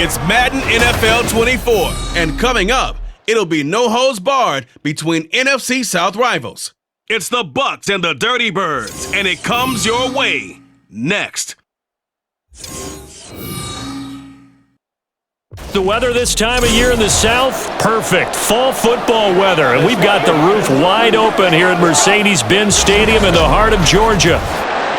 It's Madden NFL 24, and coming up, it'll be no holds barred between NFC South rivals. It's the BUCS and the Dirty Birds, and it comes your way next. The weather this time of year in the South, perfect. Fall football weather, and we've got the roof wide open here at Mercedes-Benz Stadium in the heart of Georgia.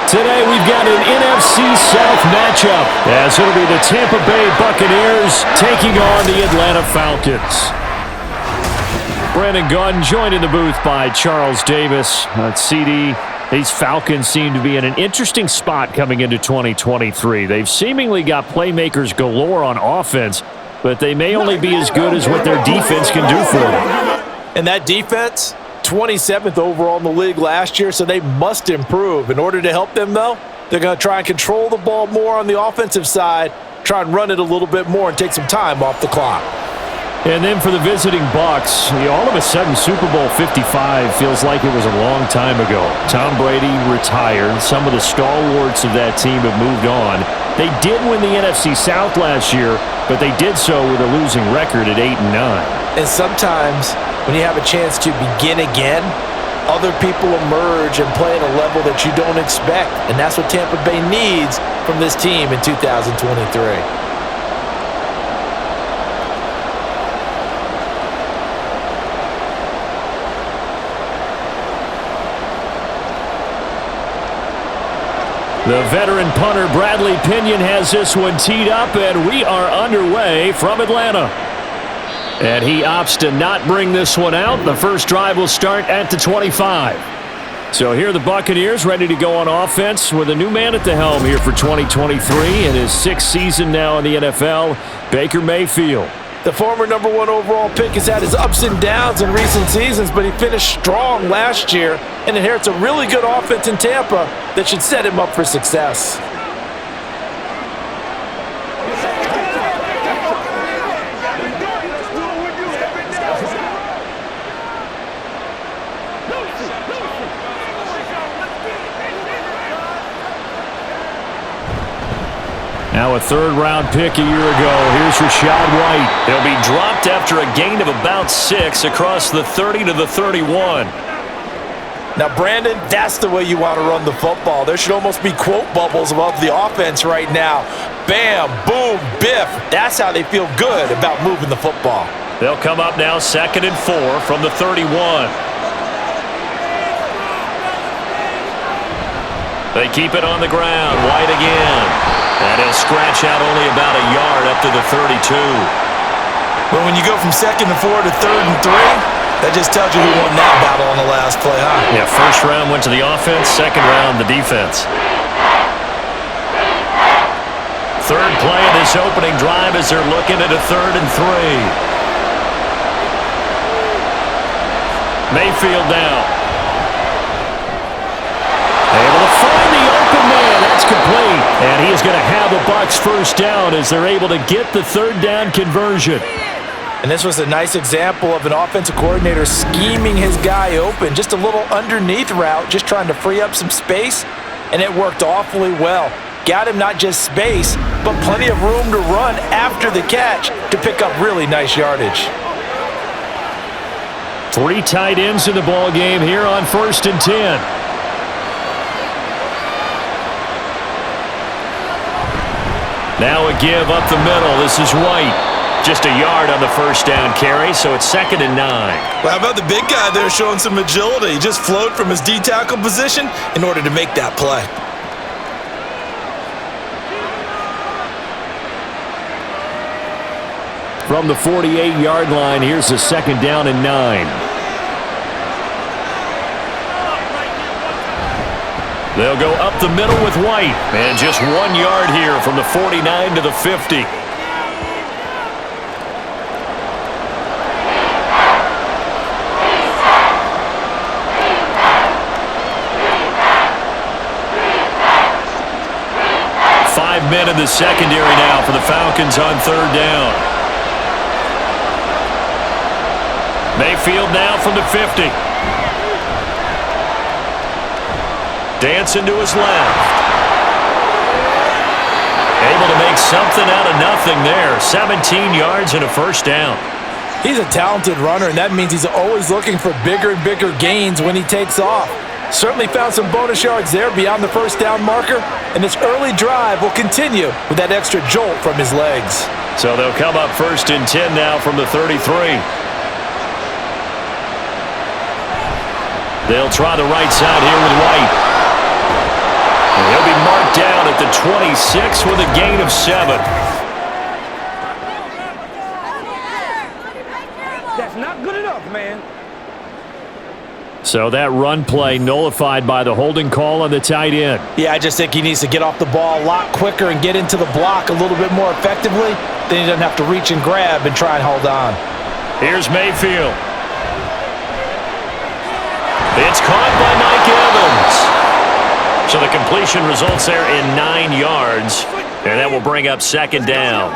Today we've got an NFC South matchup, as it'll be the Tampa Bay Buccaneers taking on the Atlanta Falcons. Brandon Gunn joined in the booth by Charles Davis. CD, these Falcons seem to be in an interesting spot coming into 2023. They've seemingly got playmakers galore on offense, but they may only be as good as what their defense can do for them. And that defense, 27th overall in the league last year, so they must improve. In order to help them, though, they're going to try and control the ball more on the offensive side, try and run it a little bit more and take some time off the clock. And then for the visiting Bucs, all of a sudden Super Bowl 55 feels like it was a long time ago. Tom Brady retired. Some of the stalwarts of that team have moved on. They did win the NFC South last year, but they did so with a losing record at 8-9. And sometimes when you have a chance to begin again, other people emerge and play at a level that you don't expect. And that's what Tampa Bay needs from this team in 2023. The veteran punter Bradley Pinion has this one teed up, and we are underway from Atlanta. And he opts to not bring this one out. The first drive will start at the 25. So here are the Buccaneers ready to go on offense with a new man at the helm here for 2023 in his sixth season now in the NFL, Baker Mayfield. The former #1 overall pick has had his ups and downs in recent seasons, but he finished strong last year and inherits a really good offense in Tampa that should set him up for success. Now a third-round pick a year ago. Here's Rachaad White. He'll be dropped after a gain of about 6 across the 30 to the 31. Now, Brandon, that's the way you want to run the football. There should almost be quote bubbles above the offense right now. Bam, boom, biff. That's how they feel good about moving the football. They'll come up now 2nd and 4 from the 31. They keep it on the ground. White again. And he'll scratch out only about a yard up to the 32. But when you go from 2nd and 4 to 3rd and 3, that just tells you who won that battle on the last play, huh? Yeah, first round went to the offense, second round the defense. Third play of this opening drive as they're looking at a 3rd and 3. Mayfield now. Able to find the open man. That's complete. And he is going to have a Bucs first down as they're able to get the 3rd down conversion. And this was a nice example of an offensive coordinator scheming his guy open. Just a little underneath route, just trying to free up some space, and it worked awfully well. Got him not just space, but plenty of room to run after the catch to pick up really nice yardage. 3 tight ends in the ball game here on 1st and 10. Now a give up the middle. This is White. Just a yard on the first down carry, so it's 2nd and 9. Well, how about the big guy there showing some agility? He just flowed from his D-tackle position in order to make that play. From the 48-yard line, here's a 2nd down and 9. They'll go up the middle with White. And just 1 yard here from the 49 to the 50. Five men in the secondary now for the Falcons on 3rd down. Mayfield now from the 50. Dancing to his left. able to make something out of nothing there. 17 yards and a first down. He's a talented runner, and that means he's always looking for bigger and bigger gains when he takes off. Certainly found some bonus yards there beyond the first down marker, and this early drive will continue with that extra jolt from his legs. So they'll come up 1st and 10 now from the 33. They'll try the right side here with White. And he'll be marked down at the 26 with a gain of 7. That's not good enough, man. So that run play nullified by the holding call on the tight end. Yeah, I just think he needs to get off the ball a lot quicker and get into the block a little bit more effectively. Then he doesn't have to reach and grab and try and hold on. Here's Mayfield. It's caught by Mike Evans. So the completion results there in 9 yards, and that will bring up 2nd down.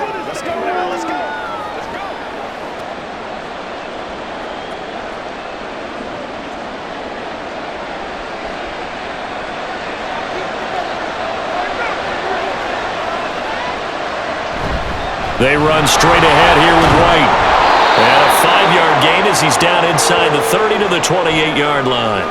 They run straight ahead here with White. And a 5-yard gain as he's down inside the 30 to the 28-yard line.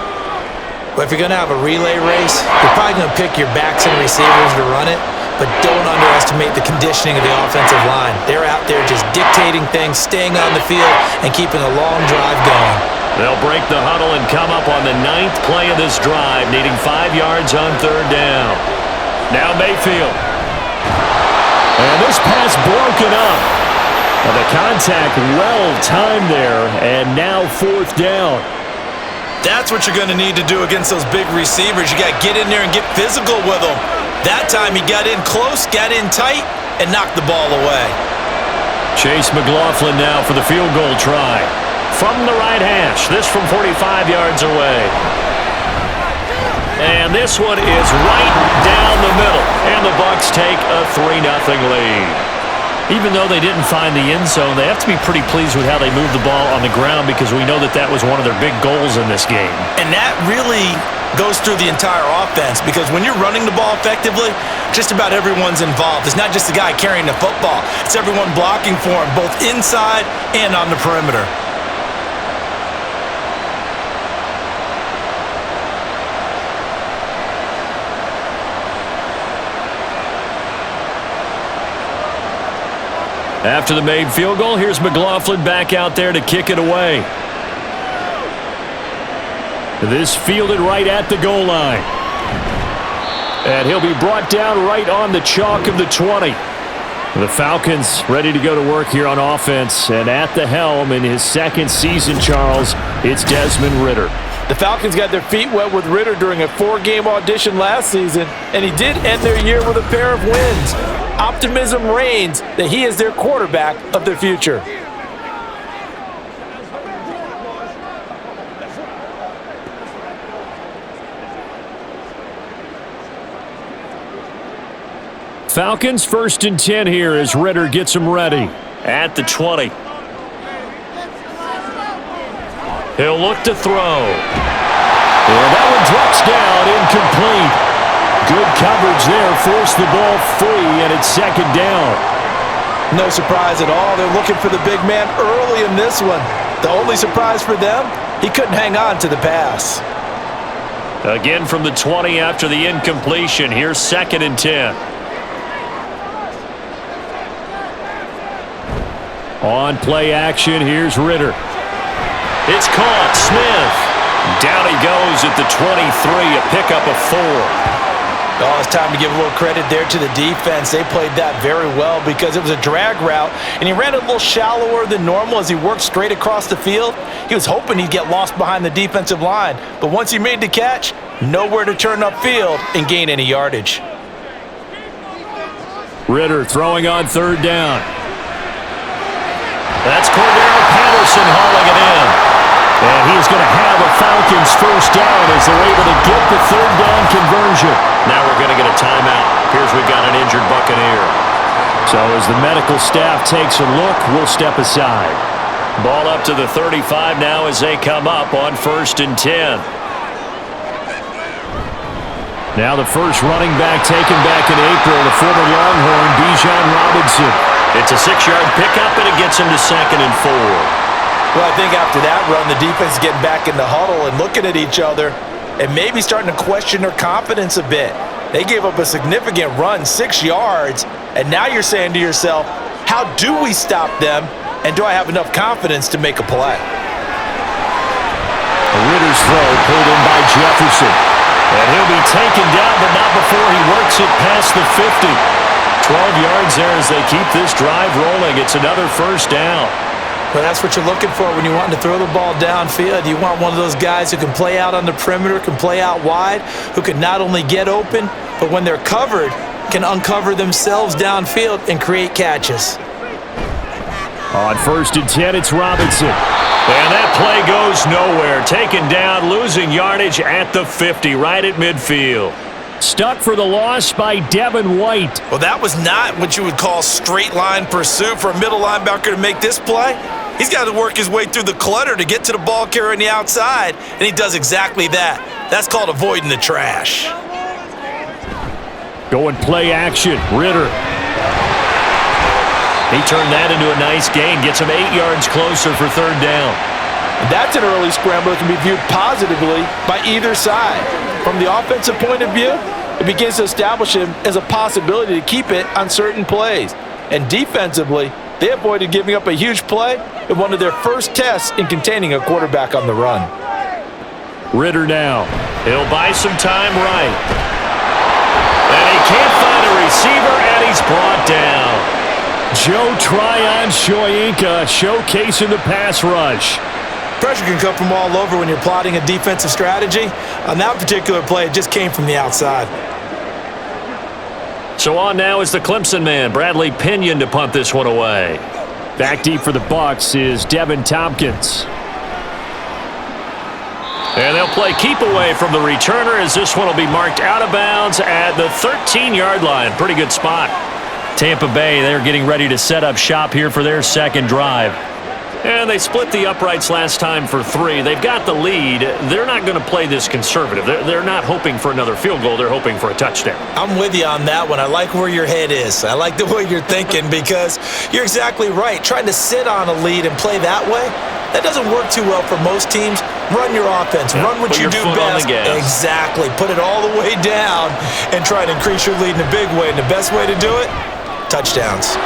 But if you're going to have a relay race, you're probably going to pick your backs and receivers to run it, but don't underestimate the conditioning of the offensive line. They're out there just dictating things, staying on the field, and keeping a long drive going. They'll break the huddle and come up on the 9th play of this drive, needing 5 yards on 3rd down. Now Mayfield. And this pass broken up. And the contact well-timed there, and now 4th down. That's what you're going to need to do against those big receivers. You got to get in there and get physical with them. That time he got in close, got in tight, and knocked the ball away. Chase McLaughlin now for the field goal try. From the right hash, this from 45 yards away. And this one is right down the middle. And the Bucs take a 3-0 lead. Even though they didn't find the end zone, they have to be pretty pleased with how they moved the ball on the ground because we know that that was one of their big goals in this game. And that really goes through the entire offense because when you're running the ball effectively, just about everyone's involved. It's not just the guy carrying the football. It's everyone blocking for him, both inside and on the perimeter. After the made field goal, here's McLaughlin back out there to kick it away. This fielded right at the goal line. And he'll be brought down right on the chalk of the 20. The Falcons ready to go to work here on offense. And at the helm in his 2nd season, Charles, it's Desmond Ridder. The Falcons got their feet wet with Ridder during a 4-game audition last season, and he did end their year with a pair of wins. Optimism reigns that he is their quarterback of the future. Falcons 1st and 10 here as Ridder gets him ready. At the 20. He'll look to throw. And that one drops down, incomplete. Good coverage there, forced the ball free, and it's 2nd down. No surprise at all. They're looking for the big man early in this one. The only surprise for them, he couldn't hang on to the pass. Again from the 20 after the incompletion. Here's 2nd and 10. On play action, here's Ridder. It's caught. Smith. Down he goes at the 23, a pickup of 4. Oh, it's time to give a little credit there to the defense. They played that very well because it was a drag route, and he ran a little shallower than normal as he worked straight across the field. He was hoping he'd get lost behind the defensive line, but once he made the catch, nowhere to turn upfield and gain any yardage. Ridder throwing on 3rd down. That's Cordero Patterson hauling it in. And he's going to have a Falcons 1st down as they're able to get the 3rd down conversion. Now we're going to get a timeout. Here's we've got an injured Buccaneer. So as the medical staff takes a look, we'll step aside. Ball up to the 35 now as they come up on 1st and 10. Now the first running back taken back in April, the former Longhorn, Bijan Robinson. It's a 6-yard pickup, and it gets him to 2nd and 4. Well, I think after that run, the defense is getting back in the huddle and looking at each other and maybe starting to question their confidence a bit. They gave up a significant run, 6 yards, and now you're saying to yourself, how do we stop them, and do I have enough confidence to make a play? Ritter's throw pulled in by Jefferson. And he'll be taken down, but not before he works it past the 50. 12 yards there as they keep this drive rolling. It's another first down. Well, that's what you're looking for when you want to throw the ball downfield. You want one of those guys who can play out on the perimeter, can play out wide, who can not only get open, but when they're covered, can uncover themselves downfield and create catches. On 1st and 10, it's Robinson. And that play goes nowhere. Taken down, losing yardage at the 50, right at midfield. Stuck for the loss by Devin White. Well, that was not what you would call straight line pursuit for a middle linebacker to make this play. He's got to work his way through the clutter to get to the ball carrier on the outside, and he does exactly that. That's called avoiding the trash. Going play action, Ritter. He turned that into a nice gain, gets him 8 yards closer for 3rd down. And that's an early scramble that can be viewed positively by either side. From the offensive point of view, it begins to establish him as a possibility to keep it on certain plays. And defensively, they avoided giving up a huge play in one of their first tests in containing a quarterback on the run. Ritter now. He'll buy some time right. And he can't find a receiver, and he's brought down. Joe Tryon-Shoyinka showcasing the pass rush. Pressure can come from all over when you're plotting a defensive strategy. On that particular play, it just came from the outside. So on now is the Clemson man, Bradley Pinion, to punt this one away. Back deep for the BUCS is Devin Tompkins. And they'll play keep away from the returner as this one will be marked out of bounds at the 13-yard line. Pretty good spot. Tampa Bay, they're getting ready to set up shop here for their 2nd drive. And they split the uprights last time for 3. They've got the lead. They're not going to play this conservative. They're not hoping for another field goal. They're hoping for a touchdown. I'm with you on that one. I like where your head is. I like the way you're thinking because you're exactly right. Trying to sit on a lead and play that way, that doesn't work too well for most teams. Run your offense. Run what you do best. Exactly. Put it all the way down and try to increase your lead in a big way. And the best way to do it, touchdowns.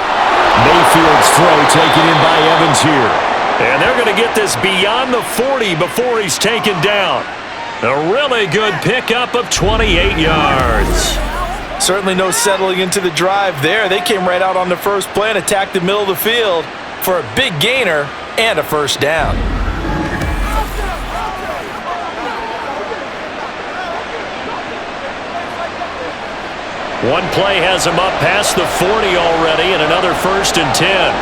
Mayfield's throw taken in by Evans here. And they're going to get this beyond the 40 before he's taken down. A really good pickup of 28 yards. Certainly no settling into the drive there. They came right out on the first play and attacked the middle of the field for a big gainer and a first down. One play has him up past the 40 already, and another 1st and 10.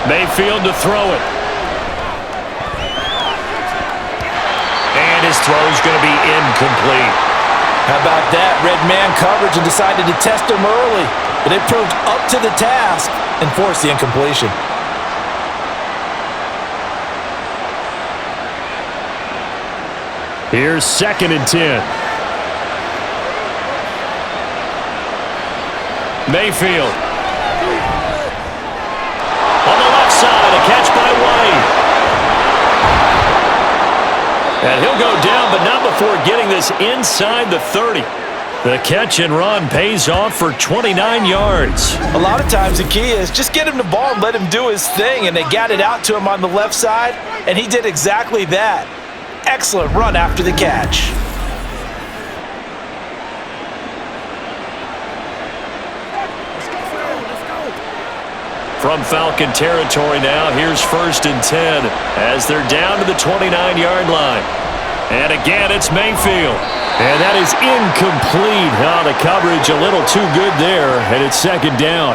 Mayfield to throw it. And his throw's going to be incomplete. How about that? Red man coverage and decided to test him early. But it proved up to the task and forced the incompletion. Here's 2nd and 10. Mayfield. On the left side, a catch by White. And he'll go down, but not before getting this inside the 30. The catch and run pays off for 29 yards. A lot of times the key is just get him the ball and let him do his thing, and they got it out to him on the left side, and he did exactly that. Excellent run after the catch. From Falcon territory now, here's 1st and 10 as they're down to the 29-yard line. And again, it's Mayfield. And that is incomplete. Oh, the coverage a little too good there, and it's 2nd down.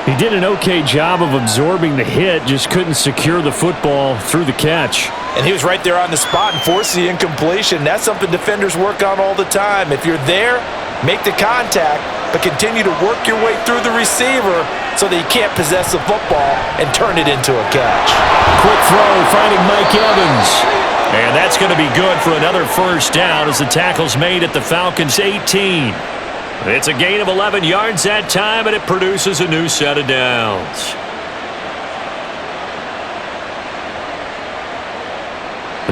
He did an okay job of absorbing the hit, just couldn't secure the football through the catch. And he was right there on the spot and forced the incompletion. That's something defenders work on all the time. If you're there, make the contact, but continue to work your way through the receiver so that he can't possess the football and turn it into a catch. Quick throw, finding Mike Evans. And that's going to be good for another first down as the tackle's made at the Falcons' 18. It's a gain of 11 yards that time, and it produces a new set of downs.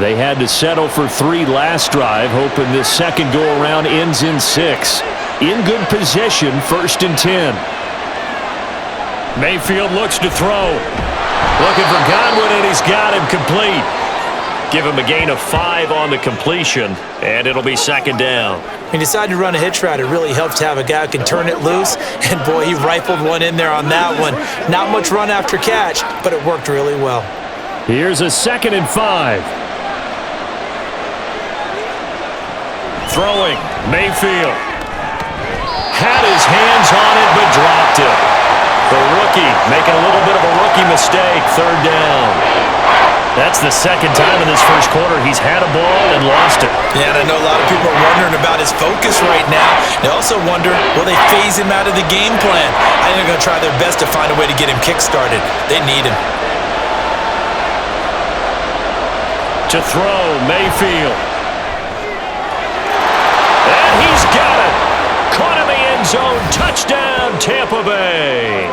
They had to settle for 3 last drive, hoping this second go-around ends in 6. In good position, 1st and 10. Mayfield looks to throw. Looking for Godwin, and he's got him complete. Give him a gain of 5 on the completion, and it'll be 2nd down. He decided to run a hitch route. It really helps to have a guy who can turn it loose, and boy, he rifled one in there on that one. Not much run after catch, but it worked really well. Here's a 2nd and 5. Throwing, Mayfield. Had his hands on it, but dropped it. The rookie making a little bit of a rookie mistake, 3rd down. That's the 2nd time in this first quarter he's had a ball and lost it. Yeah, and I know a lot of people are wondering about his focus right now. They also wonder, will they phase him out of the game plan? I think they're going to try their best to find a way to get him kick-started. They need him. To throw, Mayfield. And he's got it. Caught in the end zone. Touchdown, Tampa Bay.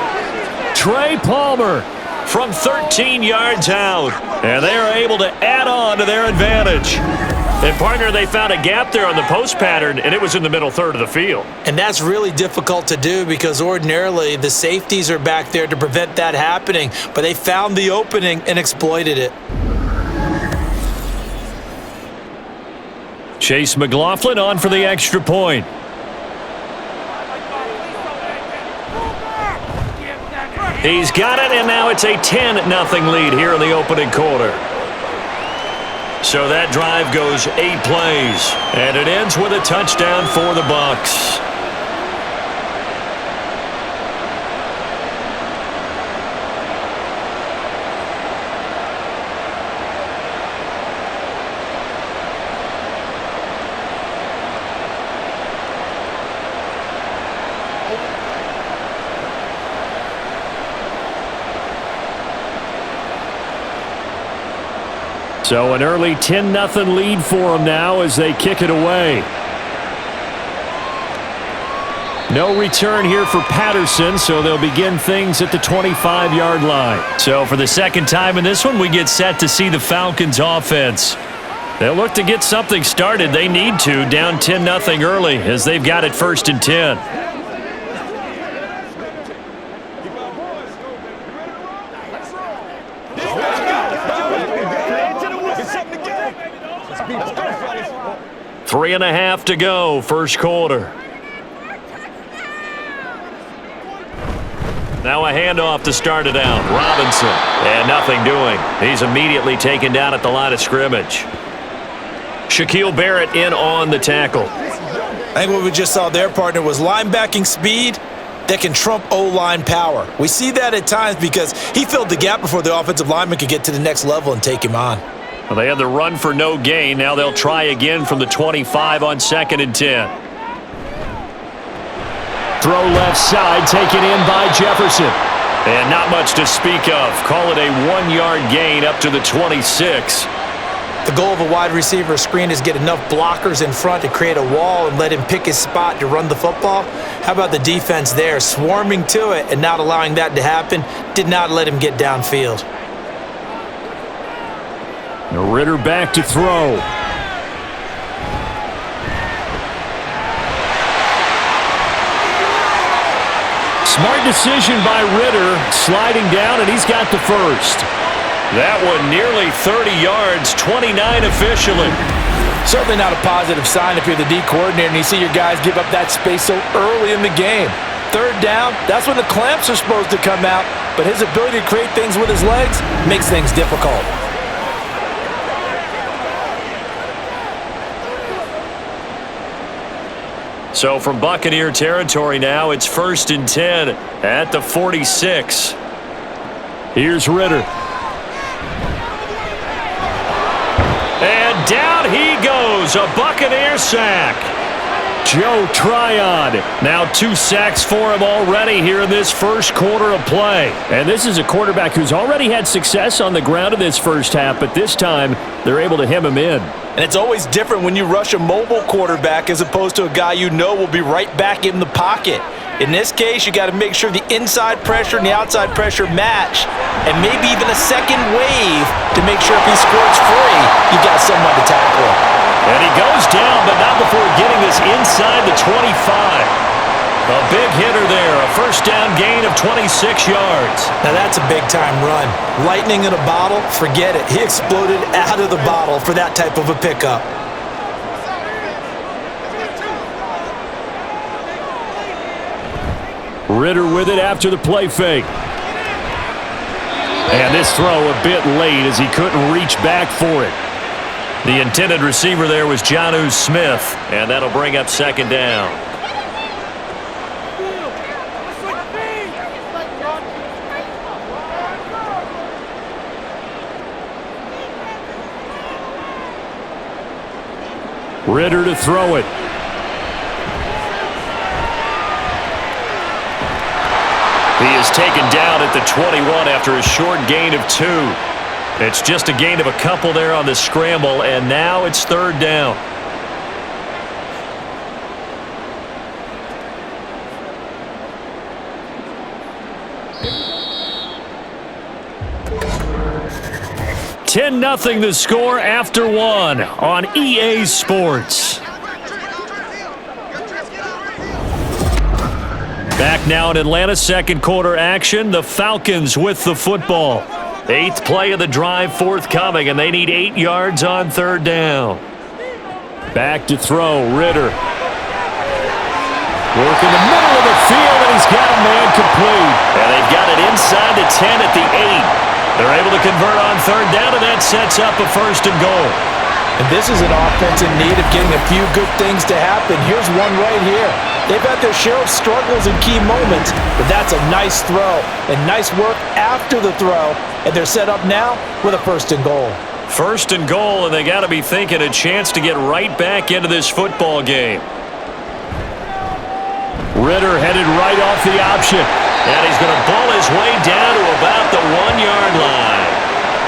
Trey Palmer from 13 yards out. And they are able to add on to their advantage. And, partner, they found a gap there on the post pattern, and it was in the middle third of the field. And that's really difficult to do because ordinarily the safeties are back there to prevent that happening. But they found the opening and exploited it. Chase McLaughlin on for the extra point. He's got it, and now it's a 10-0 lead here in the opening quarter. So that drive goes 8 plays, and it ends with a touchdown for the Bucs. So an early 10-0 lead for them now as they kick it away. No return here for Patterson, so they'll begin things at the 25-yard line. So for the second time in this one, we get set to see the Falcons offense. They'll look to get something started. They need to, down 10-0 early as they've got it 1st and 10. Three and a half to go, first quarter. Now a handoff to start it out. Robinson, and nothing doing. He's immediately taken down at the line of scrimmage. Shaquille Barrett in on the tackle. I think what we just saw there, partner, was linebacking speed that can trump O-line power. We see that at times because he filled the gap before the offensive lineman could get to the next level and take him on. Well, they had the run for no gain. Now they'll try again from the 25 on 2nd and 10. Throw left side, taken in by Jefferson. And not much to speak of. Call it a 1-yard gain up to the 26. The goal of a wide receiver screen is get enough blockers in front to create a wall and let him pick his spot to run the football. How about the defense there, swarming to it and not allowing that to happen? Did not let him get downfield. Ritter back to throw. Smart decision by Ritter, sliding down, and he's got the first. That one nearly 30 yards, 29 officially. Certainly not a positive sign if you're the D coordinator and you see your guys give up that space so early in the game. 3rd down, that's when the clamps are supposed to come out, but his ability to create things with his legs makes things difficult. So from Buccaneer territory now, it's 1st and 10 at the 46. Here's Ritter. And down he goes, a Buccaneer sack. Joe Tryon. Now 2 sacks for him already here in this first quarter of play. And this is a quarterback who's already had success on the ground in this first half, but this time they're able to hem him in. And it's always different when you rush a mobile quarterback as opposed to a guy you know will be right back in the pocket. In this case, you got to make sure the inside pressure and the outside pressure match, and maybe even a second wave to make sure if he squirts free, you got someone to tackle him. And he goes down, but not before getting this inside the 25. A big hitter there, a first down gain of 26 yards. Now that's a big-time run. Lightning in a bottle, forget it. He exploded out of the bottle for that type of a pickup. Ritter with it after the play fake. And this throw a bit late as he couldn't reach back for it. The intended receiver there was Jonnu Smith, and that'll bring up second down. Ritter to throw it. He is taken down at the 21 after a short gain of 2. It's just a gain of a couple there on the scramble, and now it's third down. (10-0) the score after 1 on EA Sports. Back now in Atlanta, second quarter action. The Falcons with the football. 8th play of the drive forthcoming, and they need 8 yards on third down. Back to throw, Ritter. Work in the middle of the field, and he's got a man complete. And they've got it inside the 10 at the 8. They're able to convert on third down, and that sets up a first and goal. And this is an offense in need of getting a few good things to happen. Here's one right here. They've had their share of struggles in key moments, but that's a nice throw and nice work after the throw, and they're set up now with a first and goal. First and goal, and they got to be thinking a chance to get right back into this football game. Ritter headed right off the option, and he's going to bull his way down to about the 1-yard line.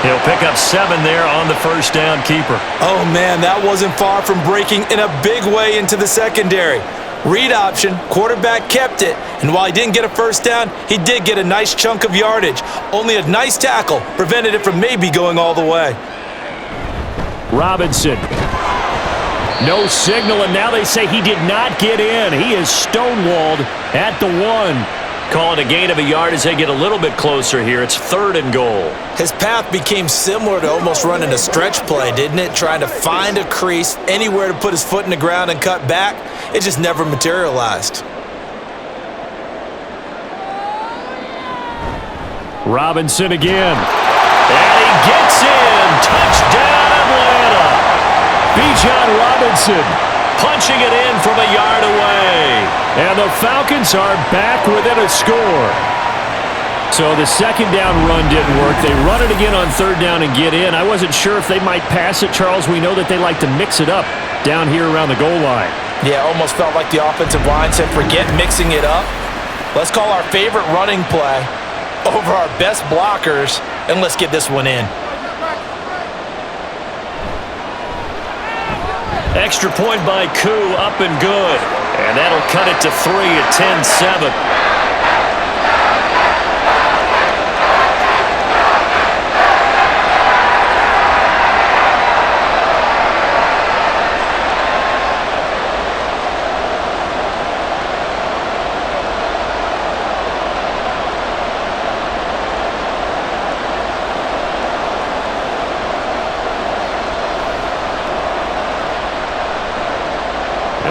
He'll pick up 7 there on the first down keeper. Oh, man, that wasn't far from breaking in a big way into the secondary. Read option, quarterback kept it, and while he didn't get a first down, he did get a nice chunk of yardage. Only a nice tackle prevented it from maybe going all the way. Robinson. No signal, and now they say he did not get in. He is stonewalled at the 1. Call it a gain of a yard as they get a little bit closer here. It's third and goal. His path became similar to almost running a stretch play, didn't it? Trying to find a crease, anywhere to put his foot in the ground and cut back. It just never materialized. Robinson again. And he gets in. Touchdown, Atlanta. Bijan Robinson punching it in from a yard away. And the Falcons are back within a score. So the second down run didn't work. They run it again on third down and get in. I wasn't sure if they might pass it, Charles. We know that they like to mix it up down here around the goal line. Yeah, almost felt like the offensive line said, forget mixing it up. Let's call our favorite running play over our best blockers, and let's get this one in. Extra point by Koo, up and good. And that'll cut it to 3 at 10-7.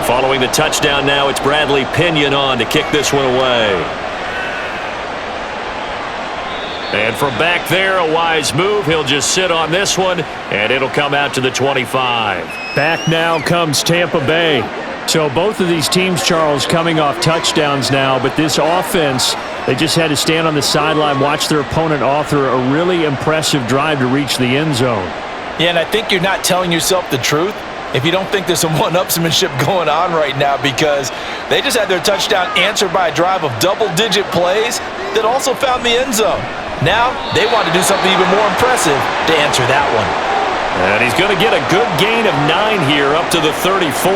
Following the touchdown now, it's Bradley Pinion on to kick this one away. And from back there, a wise move. He'll just sit on this one, and it'll come out to the 25. Back now comes Tampa Bay. So both of these teams, Charles, coming off touchdowns now, but this offense, they just had to stand on the sideline, watch their opponent author a really impressive drive to reach the end zone. Yeah, and I think you're not telling yourself the truth if you don't think there's some one-upsmanship going on right now, because they just had their touchdown answered by a drive of double-digit plays that also found the end zone. Now they want to do something even more impressive to answer that one. And he's going to get a good gain of 9 here up to the 34.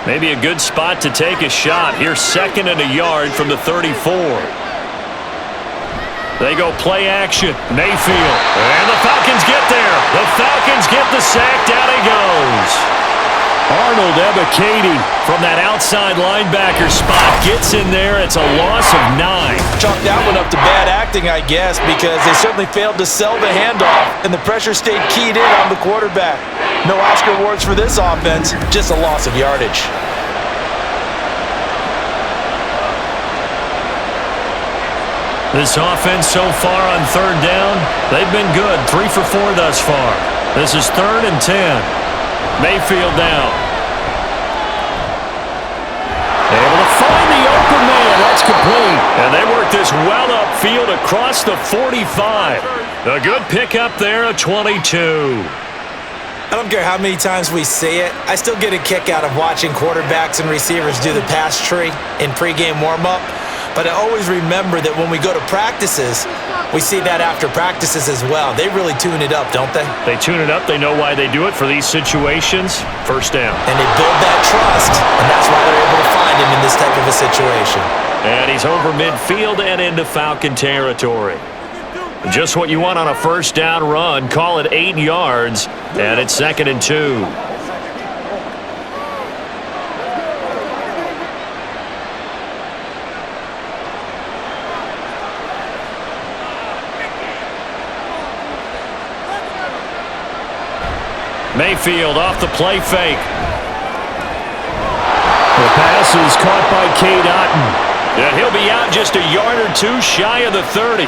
Maybe a good spot to take a shot. Here's 2nd and a yard from the 34. They go play action. Mayfield. And the Falcons get there. The Falcons get the sack. Down he goes. Arnold Ebiketie from that outside linebacker spot gets in there. It's a loss of 9. Chalk that one up to bad acting, I guess, because they certainly failed to sell the handoff, and the pressure stayed keyed in on the quarterback. No Oscar awards for this offense, just a loss of yardage. This offense so far on 3rd down, they've been good. 3 for 4 thus far. This is 3rd and 10. Mayfield now. Able to find the open man. That's complete. And they work this well upfield across the 45. A good pickup there, a 22. I don't care how many times we see it, I still get a kick out of watching quarterbacks and receivers do the pass tree in pregame warm-up. But I always remember that when we go to practices, we see that after practices as well. They really tune it up, don't they? They tune it up. They know why they do it for these situations. 1st down. And they build that trust, and that's why they're able to find him in this type of a situation. And he's over midfield and into Falcon territory. Just what you want on a 1st down run. Call it 8 yards, and it's 2nd and 2. Mayfield off the play fake. The pass is caught by Cade Otton. And he'll be out just a yard or 2 shy of the 30.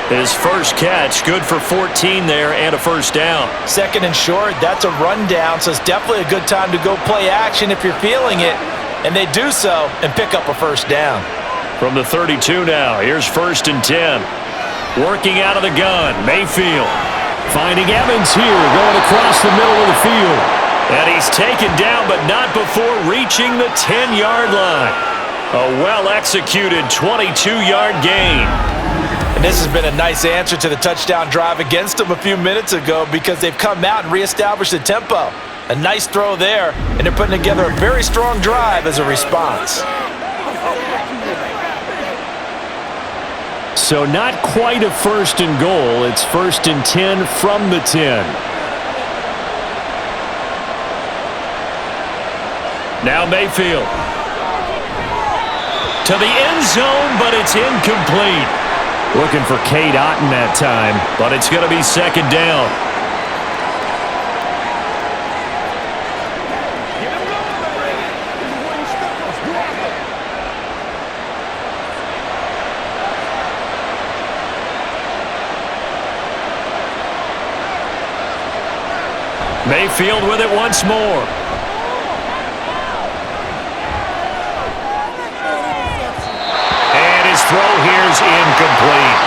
His first catch, good for 14 there and a 1st down. 2nd and short, that's a rundown, so it's definitely a good time to go play action if you're feeling it. And they do so and pick up a 1st down. From the 32 now, here's 1st and 10. Working out of the gun, Mayfield. Finding Evans here, going across the middle of the field. And he's taken down, but not before reaching the 10-yard line. A well-executed 22-yard gain. And this has been a nice answer to the touchdown drive against them a few minutes ago, because they've come out and reestablished the tempo. A nice throw there, and they're putting together a very strong drive as a response. So not quite a 1st and goal. It's 1st and 10 from the 10. Now Mayfield. To the end zone, but it's incomplete. Looking for Cade Otton that time, but it's going to be 2nd down. Mayfield with it once more. And his throw here's incomplete.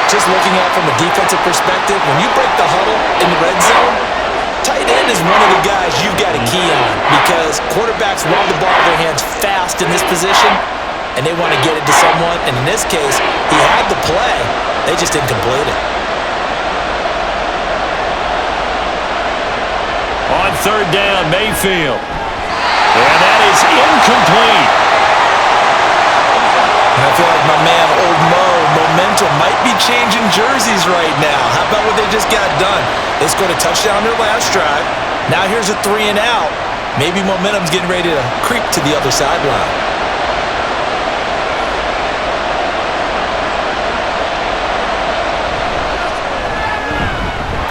Just looking at it from a defensive perspective, when you break the huddle in the red zone, tight end is one of the guys you've got to key on, because quarterbacks want the ball in their hands fast in this position, and they want to get it to someone. And in this case, he had the play. They just didn't complete it. On 3rd down, Mayfield. And that is incomplete. I feel like my man, Old Mo, momentum might be changing jerseys right now. How about what they just got done? They scored a touchdown their last drive. Now here's a 3 and out. Maybe momentum's getting ready to creep to the other sideline.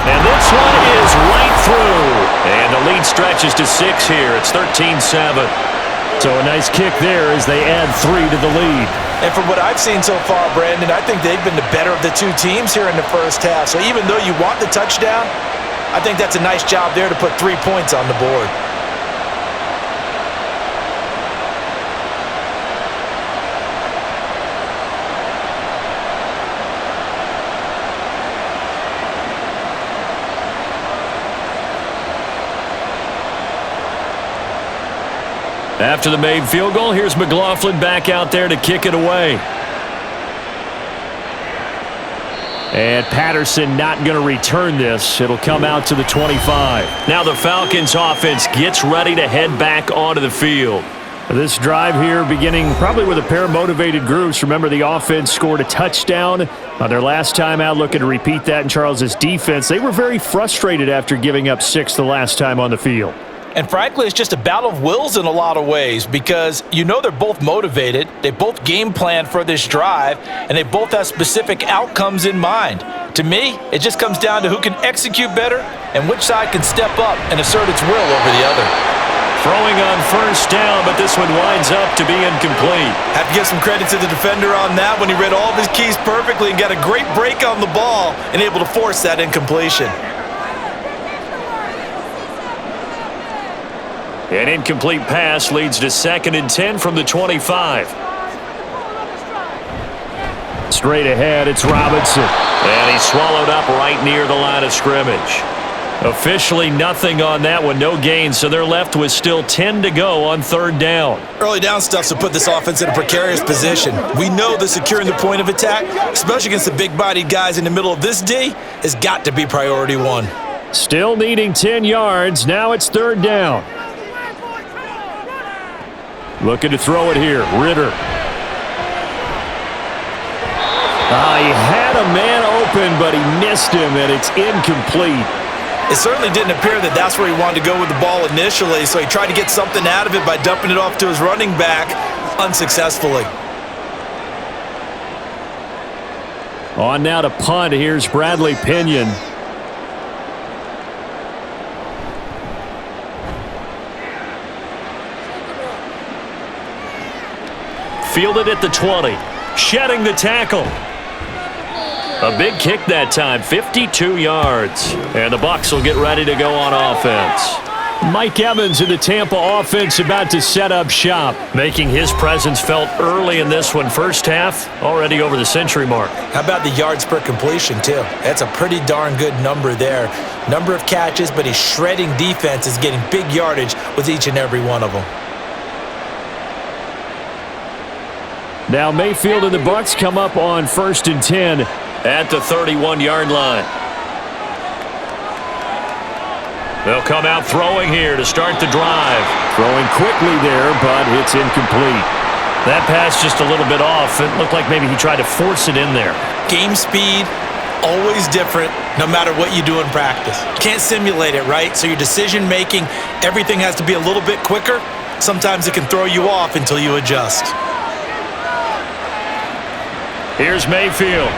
And this one is right through. And the lead stretches to 6 here. It's 13-7. So a nice kick there as they add 3 to the lead. And from what I've seen so far, Brandon, I think they've been the better of the 2 teams here in the first half. So even though you want the touchdown, I think that's a nice job there to put 3 points on the board. After the made field goal, here's McLaughlin back out there to kick it away. And Patterson not going to return this. It'll come out to the 25. Now the Falcons offense gets ready to head back onto the field. This drive here beginning probably with a pair of motivated groups. Remember, the offense scored a touchdown on their last time out, looking to repeat that in Charles's defense. They were very frustrated after giving up 6 the last time on the field. And frankly, it's just a battle of wills in a lot of ways because you know they're both motivated, they both game plan for this drive, and they both have specific outcomes in mind. To me, it just comes down to who can execute better and which side can step up and assert its will over the other. Throwing on first down, but this one winds up to be incomplete. Have to give some credit to the defender on that when he read all of his keys perfectly and got a great break on the ball and able to force that incompletion. An incomplete pass leads to 2nd and 10 from the 25. Straight ahead, it's Robinson. And he's swallowed up right near the line of scrimmage. Officially nothing on that one, no gain, so they're left with still 10 to go on 3rd down. Early down stuff to put this offense in a precarious position. We know that securing the point of attack, especially against the big-bodied guys in the middle of this D, has got to be priority 1. Still needing 10 yards. Now it's 3rd down. Looking to throw it here. Ritter. He had a man open, but he missed him, and it's incomplete. It certainly didn't appear that that's where he wanted to go with the ball initially, so he tried to get something out of it by dumping it off to his running back unsuccessfully. On now to punt. Here's Bradley Pinion. Fielded at the 20. Shedding the tackle. A big kick that time, 52 yards. And the Bucs will get ready to go on offense. Mike Evans in the Tampa offense about to set up shop, making his presence felt early in this one. First half, already over the century mark. How about the yards per completion, too? That's a pretty darn good number there. Number of catches, but his shredding defense is getting big yardage with each and every one of them. Now Mayfield and the Bucs come up on 1st and 10 at the 31-yard line. They'll come out throwing here to start the drive. Throwing quickly there, but it's incomplete. That pass just a little bit off. It looked like maybe he tried to force it in there. Game speed, always different, no matter what you do in practice. Can't simulate it, right? So your decision-making, everything has to be a little bit quicker. Sometimes it can throw you off until you adjust. Here's Mayfield.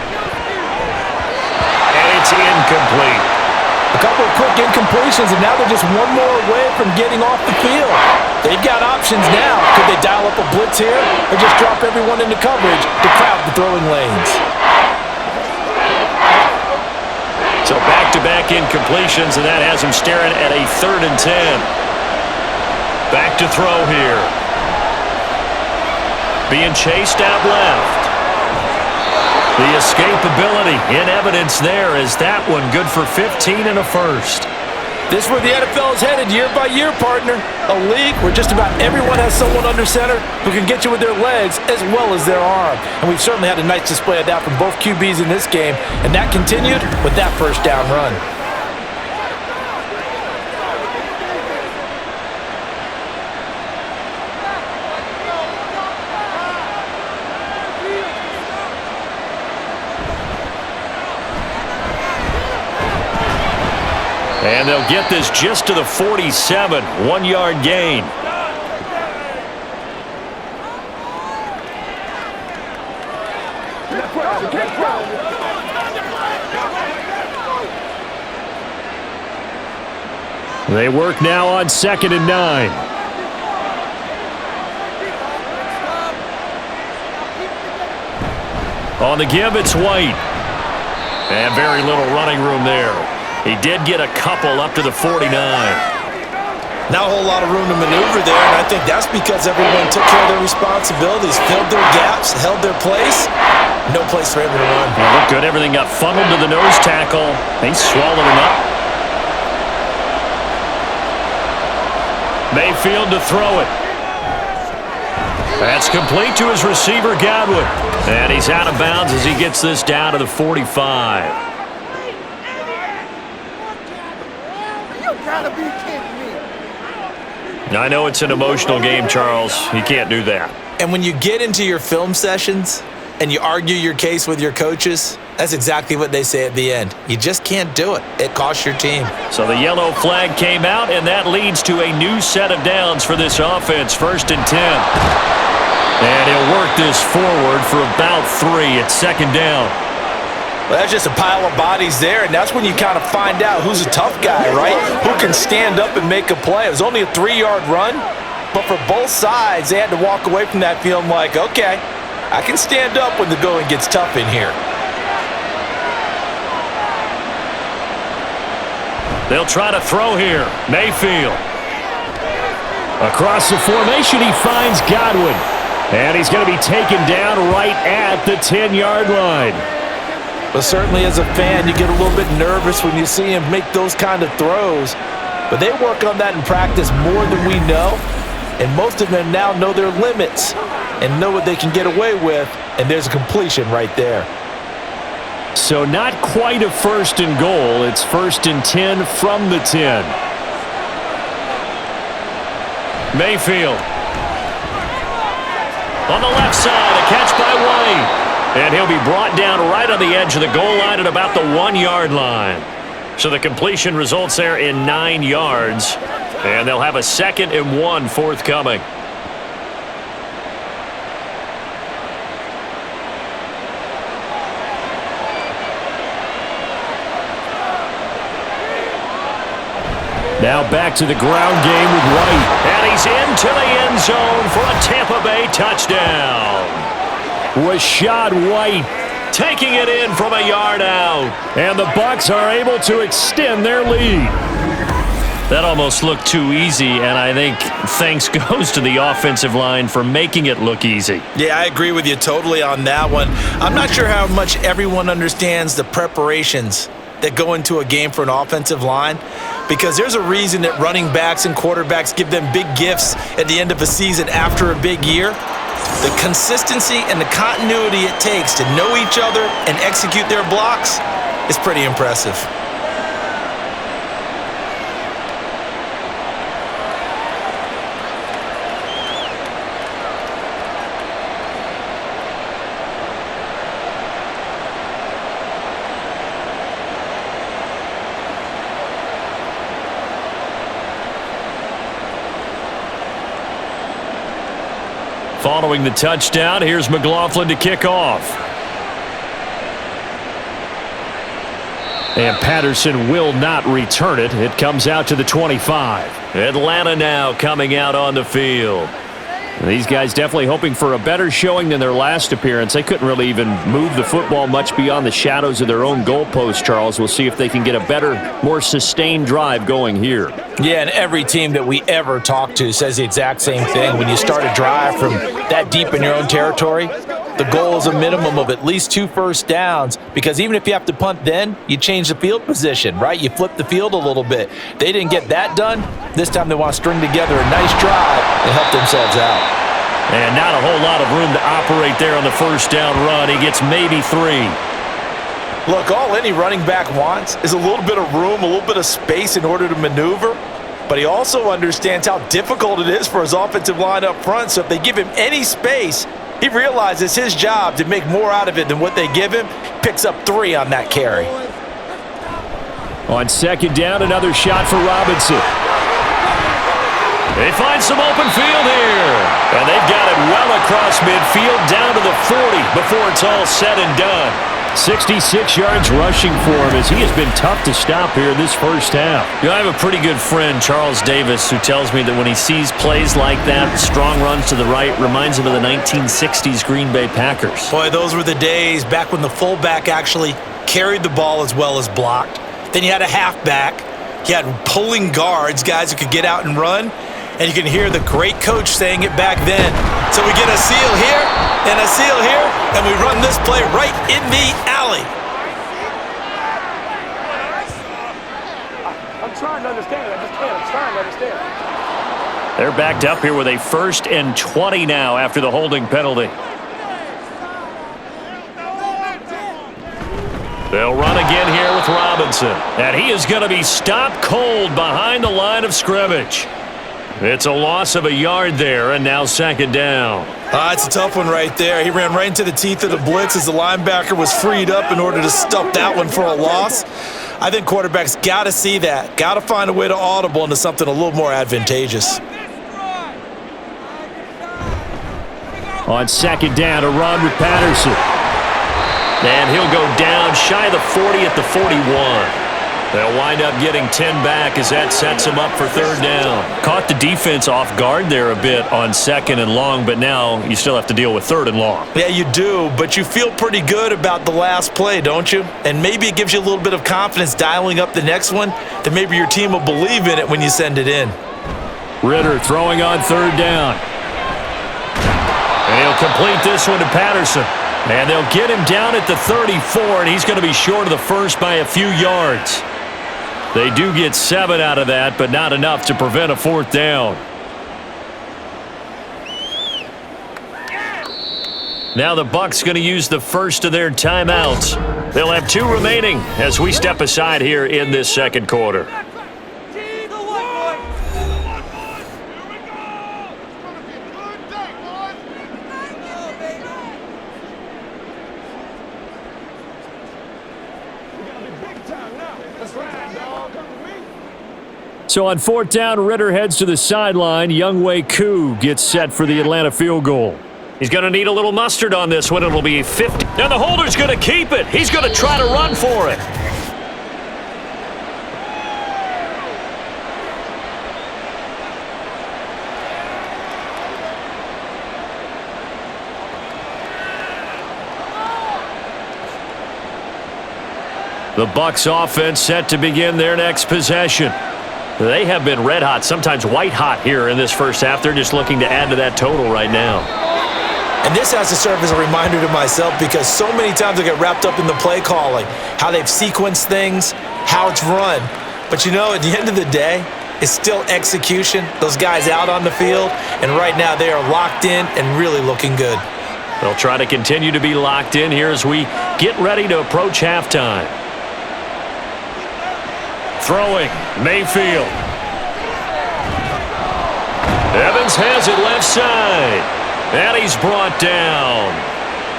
And it's incomplete. A couple of quick incompletions, and now they're just one more away from getting off the field. They've got options now. Could they dial up a blitz here or just drop everyone into coverage to crowd the throwing lanes? So back-to-back incompletions, and that has him staring at a 3rd and 10. Back to throw here. Being chased out left. The escapability in evidence there is that one good for 15 and a first. This is where the NFL is headed year by year, partner. A league where just about everyone has someone under center who can get you with their legs as well as their arm. And we've certainly had a nice display of that from both QBs in this game, and that continued with that first down run. And they'll get this just to the 47, 1-yard gain. They work now on 2nd and 9. On the give, it's White. And very little running room there. He did get a couple up to the 49. Not a whole lot of room to maneuver there, and I think that's because everyone took care of their responsibilities, filled their gaps, held their place. No place for him to run. Well, looked good. Everything got funneled to the nose tackle. They swallowed him up. Mayfield to throw it. That's complete to his receiver, Godwin. And he's out of bounds as he gets this down to the 45. You gotta be kidding me. I know it's an emotional game, Charles. You can't do that. And when you get into your film sessions and you argue your case with your coaches, that's exactly what they say at the end. You just can't do it. It costs your team. So the yellow flag came out, and that leads to a new set of downs for this offense, 1st and 10. And he'll work this forward for about 3 at 2nd down. Well, that's just a pile of bodies there, and that's when you kind of find out who's a tough guy, right? Who can stand up and make a play. It was only a 3-yard run, but for both sides, they had to walk away from that feeling like, okay, I can stand up when the going gets tough in here. They'll try to throw here. Mayfield. Across the formation, he finds Godwin. And he's going to be taken down right at the 10-yard line. But certainly as a fan, you get a little bit nervous when you see him make those kind of throws. But they work on that in practice more than we know. And most of them now know their limits and know what they can get away with. And there's a completion right there. So not quite a 1st and goal. It's 1st and 10 from the 10. Mayfield. On the left side, a catch by White. And he'll be brought down right on the edge of the goal line at about the 1-yard line. So the completion results there in 9 yards. And they'll have a 2nd and 1 forthcoming. Now back to the ground game with White. And he's into the end zone for a Tampa Bay touchdown. Rashad White taking it in from a yard out. And the Bucs are able to extend their lead. That almost looked too easy, and I think thanks goes to the offensive line for making it look easy. Yeah, I agree with you totally on that one. I'm not sure how much everyone understands the preparations that go into a game for an offensive line, because there's a reason that running backs and quarterbacks give them big gifts at the end of a season after a big year. The consistency and the continuity it takes to know each other and execute their blocks is pretty impressive. Following the touchdown, here's McLaughlin to kick off. And Patterson will not return it. It comes out to the 25. Atlanta now coming out on the field. These guys definitely hoping for a better showing than their last appearance. They couldn't really even move the football much beyond the shadows of their own goalpost, Charles. We'll see if they can get a better, more sustained drive going here. Yeah, and every team that we ever talk to says the exact same thing. When you start a drive from that deep in your own territory, the goal is a minimum of at least 2 first downs, because even if you have to punt then, you change the field position, right? You flip the field a little bit. They didn't get that done. This time they want to string together a nice drive and help themselves out. And not a whole lot of room to operate there on the first down run. He gets maybe 3. Look, all any running back wants is a little bit of room, a little bit of space in order to maneuver. But he also understands how difficult it is for his offensive line up front. So if they give him any space, he realizes his job to make more out of it than what they give him. Picks up 3 on that carry. On second down, another shot for Robinson. They find some open field here. And they've got it well across midfield down to the 40 before it's all said and done. 66 yards rushing for him as he has been tough to stop here in this first half. You know, I have a pretty good friend, Charles Davis, who tells me that when he sees plays like that, strong runs to the right, reminds him of the 1960s Green Bay Packers. Boy, those were the days back when the fullback actually carried the ball as well as blocked. Then you had a halfback. You had pulling guards, guys who could get out and run. And you can hear the great coach saying it back then. So we get a seal here and a seal here, and we run this play right in the alley. I'm trying to understand it. I just can't. I'm trying to understand. They're backed up here with a 1st and 20 now after the holding penalty. They'll run again here with Robinson. And he is going to be stopped cold behind the line of scrimmage. It's a loss of a yard there, and now 2nd down. It's a tough one right there. He ran right into the teeth of the blitz as the linebacker was freed up in order to stop that one for a loss. I think quarterbacks got to see that. Got to find a way to audible into something a little more advantageous. On 2nd down, a run with Patterson. And he'll go down shy of the 40 at the 41. They'll wind up getting 10 back as that sets them up for 3rd down. Caught the defense off guard there a bit on 2nd and long, but now you still have to deal with 3rd and long. Yeah, you do, but you feel pretty good about the last play, don't you? And maybe it gives you a little bit of confidence dialing up the next one, that maybe your team will believe in it when you send it in. Ritter throwing on 3rd down. And he'll complete this one to Patterson. And they'll get him down at the 34, and he's going to be short of the 1st by a few yards. They do get 7 out of that, but not enough to prevent a 4th down. Now the Bucs going to use the first of their timeouts. They'll have 2 remaining as we step aside here in this 2nd quarter. So on 4th down, Ritter heads to the sideline. Younghoe Koo gets set for the Atlanta field goal. He's going to need a little mustard on this one. It'll be 50. Now the holder's going to keep it. He's going to try to run for it. The Bucs offense set to begin their next possession. They have been red hot, sometimes white hot here in this first half. They're just looking to add to that total right now. And this has to serve as a reminder to myself because so many times I get wrapped up in the play calling, how they've sequenced things, how it's run. But you know, at the end of the day, it's still execution. Those guys out on the field, and right now they are locked in and really looking good. They'll try to continue to be locked in here as we get ready to approach halftime. Throwing, Mayfield. Evans has it left side. And he's brought down.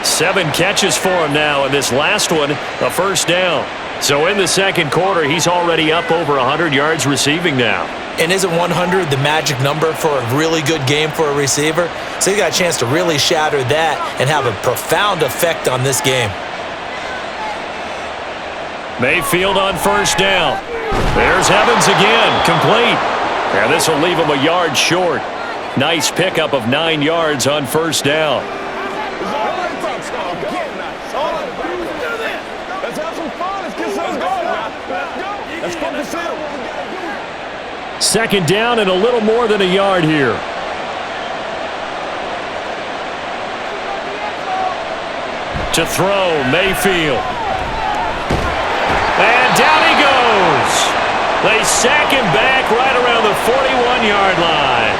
7 catches for him now, and this last one, a 1st down. So in the 2nd quarter, he's already up over 100 yards receiving now. And isn't 100 the magic number for a really good game for a receiver? So he got a chance to really shatter that and have a profound effect on this game. Mayfield on 1st down. There's Evans again, complete. And this will leave him a yard short. Nice pickup of 9 yards on 1st down. Let's have some fun. Let's get some going. Let's pump the field. 2nd down and a little more than a yard here. To throw, Mayfield. And down he goes. They sack him back right around the 41-yard line.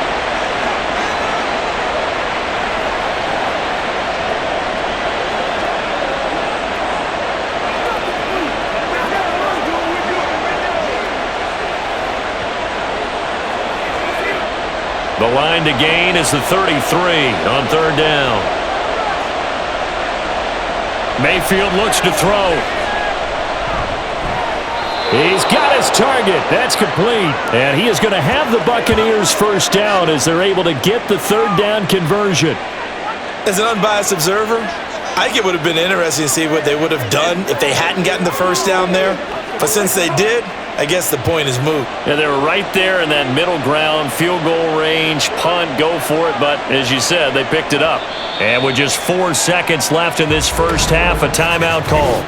The line to gain is the 33 on 3rd down. Mayfield looks to throw. He's got his target. That's complete. And he is going to have the Buccaneers 1st down as they're able to get the 3rd down conversion. As an unbiased observer, I think it would have been interesting to see what they would have done if they hadn't gotten the 1st down there. But since they did, I guess the point is moot. Yeah, they were right there in that middle ground, field goal range, punt, go for it. But as you said, they picked it up. And with just 4 seconds left in this first half, a timeout call.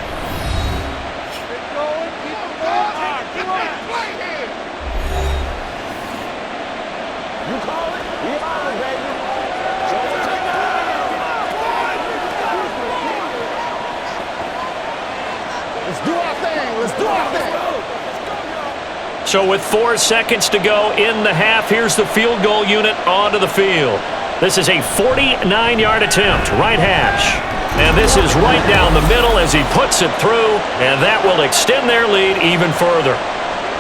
So with 4 seconds to go in the half, here's the field goal unit onto the field. This is a 49-yard attempt, right hash. And this is right down the middle as he puts it through, and that will extend their lead even further.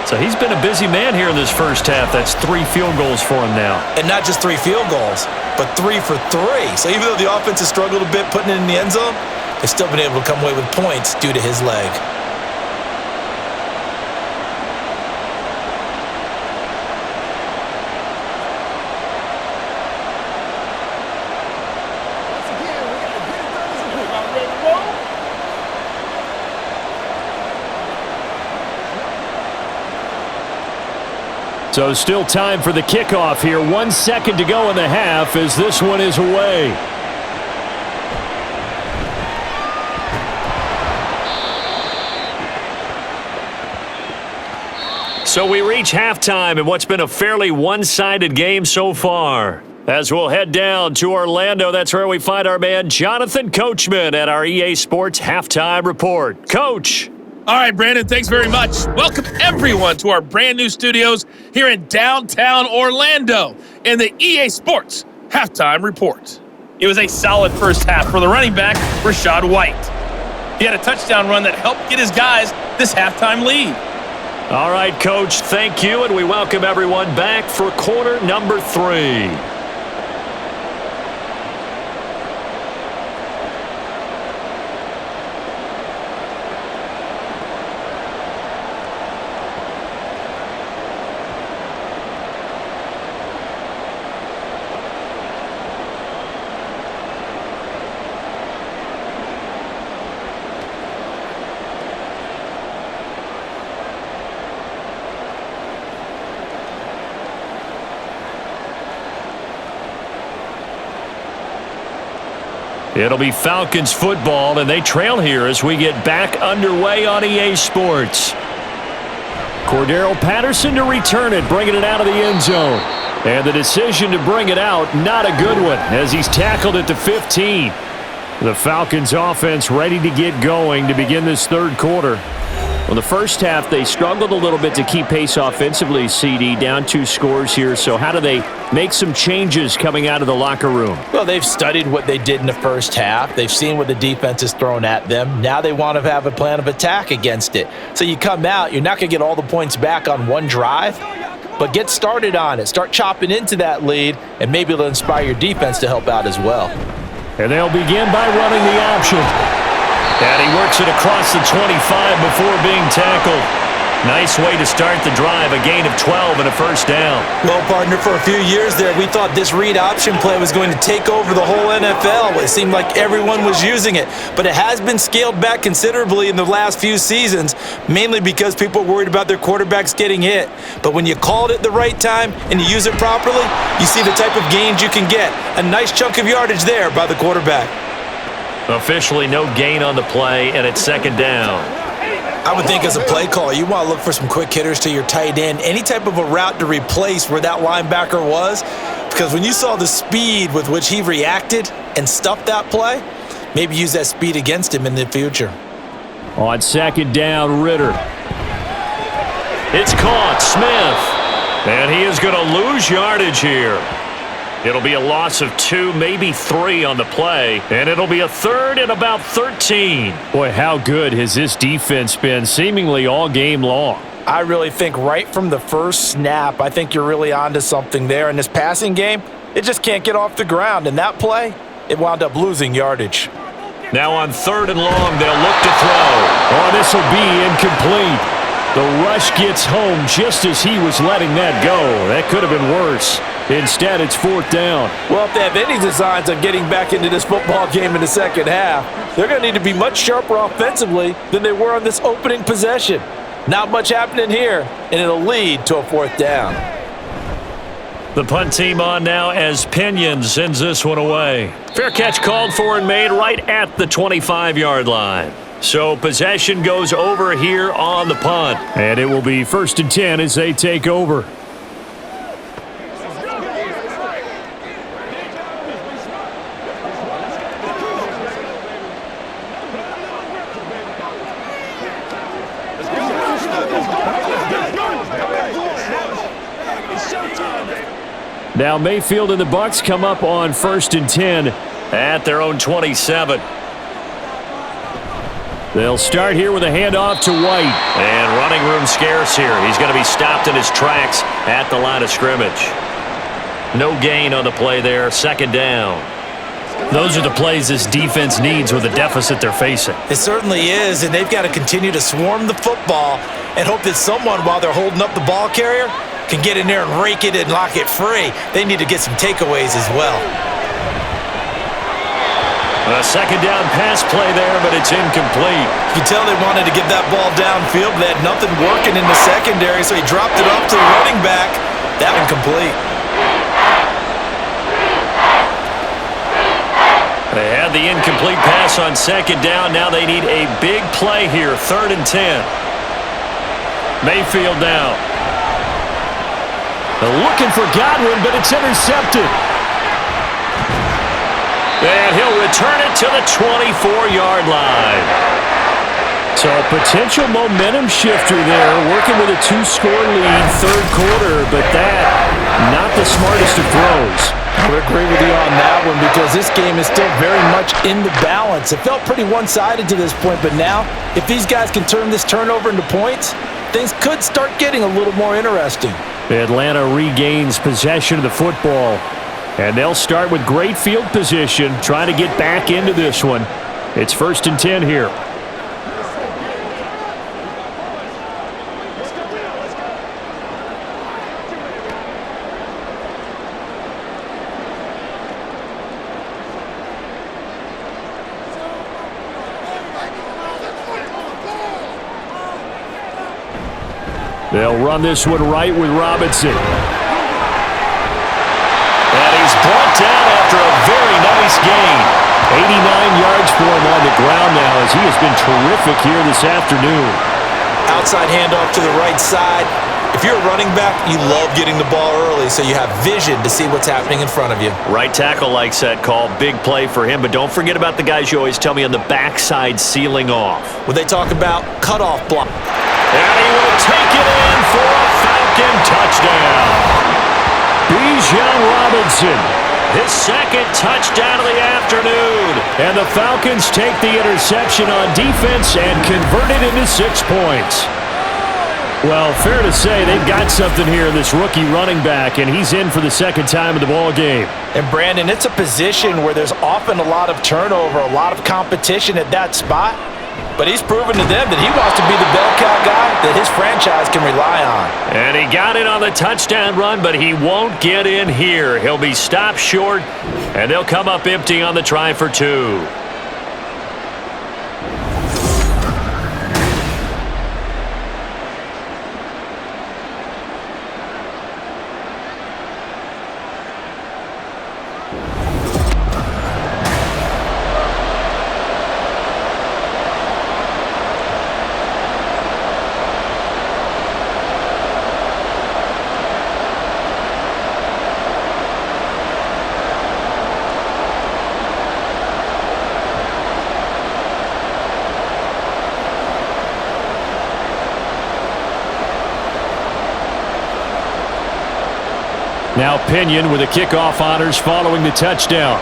So he's been a busy man here in this first half. That's 3 field goals for him now. And not just 3 field goals, but 3 for 3. So even though the offense has struggled a bit putting it in the end zone, they've still been able to come away with points due to his leg. So still time for the kickoff here. 1 second to go in the half as this one is away. So we reach halftime in what's been a fairly one-sided game so far. As we'll head down to Orlando, that's where we find our man Jonathan Coachman at our EA Sports Halftime Report. Coach. All right, Brandon, thanks very much. Welcome, everyone, to our brand new studios here in downtown Orlando in the EA Sports Halftime Report. It was a solid first half for the running back, Rachaad White. He had a touchdown run that helped get his guys this halftime lead. All right, Coach, thank you, and we welcome everyone back for quarter number 3. It'll be Falcons football, and they trail here as we get back underway on EA Sports. Cordero Patterson to return it, bringing it out of the end zone. And the decision to bring it out, not a good one, as he's tackled at the 15. The Falcons offense ready to get going to begin this third quarter. Well, the first half, they struggled a little bit to keep pace offensively, CD, down 2 scores here. So how do they make some changes coming out of the locker room? Well, they've studied what they did in the first half. They've seen what the defense has thrown at them. Now they want to have a plan of attack against it. So you come out, you're not going to get all the points back on one drive, but get started on it. Start chopping into that lead, and maybe it'll inspire your defense to help out as well. And they'll begin by running the option. And he works it across the 25 before being tackled. Nice way to start the drive, a gain of 12 and a first down. Well, partner, for a few years there, we thought this read option play was going to take over the whole NFL. It seemed like everyone was using it. But it has been scaled back considerably in the last few seasons, mainly because people are worried about their quarterbacks getting hit. But when you call it at the right time and you use it properly, you see the type of gains you can get. A nice chunk of yardage there by the quarterback. Officially no gain on the play, and it's second down. I would think as a play call, you want to look for some quick hitters to your tight end, any type of a route to replace where that linebacker was, because when you saw the speed with which he reacted and stuffed that play, maybe use that speed against him in the future. On second down, Ritter. It's caught, Smith, and he is going to lose yardage here. It'll be a loss of 2, maybe 3 on the play, and it'll be a third and about 13. Boy, how good has this defense been seemingly all game long? I really think right from the first snap, I think you're really onto something there. In this passing game, it just can't get off the ground. And that play, it wound up losing yardage. Now on third and long, they'll look to throw. Oh, this will be incomplete. The rush gets home just as he was letting that go. That could have been worse. Instead, it's fourth down. Well, if they have any designs on getting back into this football game in the second half, they're going to need to be much sharper offensively than they were on this opening possession. Not much happening here, and it'll lead to a fourth down. The punt team on now as Pinion sends this one away. Fair catch called for and made right at the 25-yard line. So possession goes over here on the punt. And it will be 1st and 10 as they take over. Now Mayfield and the Bucs come up on 1st and 10 at their own 27. They'll start here with a handoff to White. And running room scarce here. He's going to be stopped in his tracks at the line of scrimmage. No gain on the play there. 2nd down. Those are the plays this defense needs with the deficit they're facing. It certainly is, and they've got to continue to swarm the football and hope that someone, while they're holding up the ball carrier, can get in there and rake it and lock it free. They need to get some takeaways as well. A 2nd down pass play there, but it's incomplete. You can tell they wanted to get that ball downfield, but they had nothing working in the secondary, so he dropped it off to the running back. That one complete. They had the incomplete pass on 2nd down. Now they need a big play here. 3rd and 10. Mayfield now. They're looking for Godwin, but it's intercepted. And he'll return it to the 24-yard line. So a potential momentum shifter there, working with a 2-score lead, 3rd quarter, but that, not the smartest of throws. I would agree with you on that one because this game is still very much in the balance. It felt pretty one-sided to this point, but now, if these guys can turn this turnover into points, things could start getting a little more interesting. Atlanta regains possession of the football, and they'll start with great field position, trying to get back into this one. It's 1st and 10 here. They'll run this one right with Robinson. And he's brought down after a very nice gain. 89 yards for him on the ground now as he has been terrific here this afternoon. Outside handoff to the right side. If you're a running back, you love getting the ball early so you have vision to see what's happening in front of you. Right tackle likes that call. Big play for him, but don't forget about the guys you always tell me on the backside sealing off. When they talk about cutoff block. And he will take it in for a Falcon touchdown. Bijan Robinson, his 2nd touchdown of the afternoon. And the Falcons take the interception on defense and convert it into 6 points. Well, fair to say they've got something here in this rookie running back, and he's in for the 2nd time of the ball game. And Brandon, it's a position where there's often a lot of turnover, a lot of competition at that spot. But he's proven to them that he wants to be the bell cow guy that his franchise can rely on. And he got it on the touchdown run, but he won't get in here. He'll be stopped short, and they'll come up empty on the try for 2. Now Pinion with the kickoff honors following the touchdown.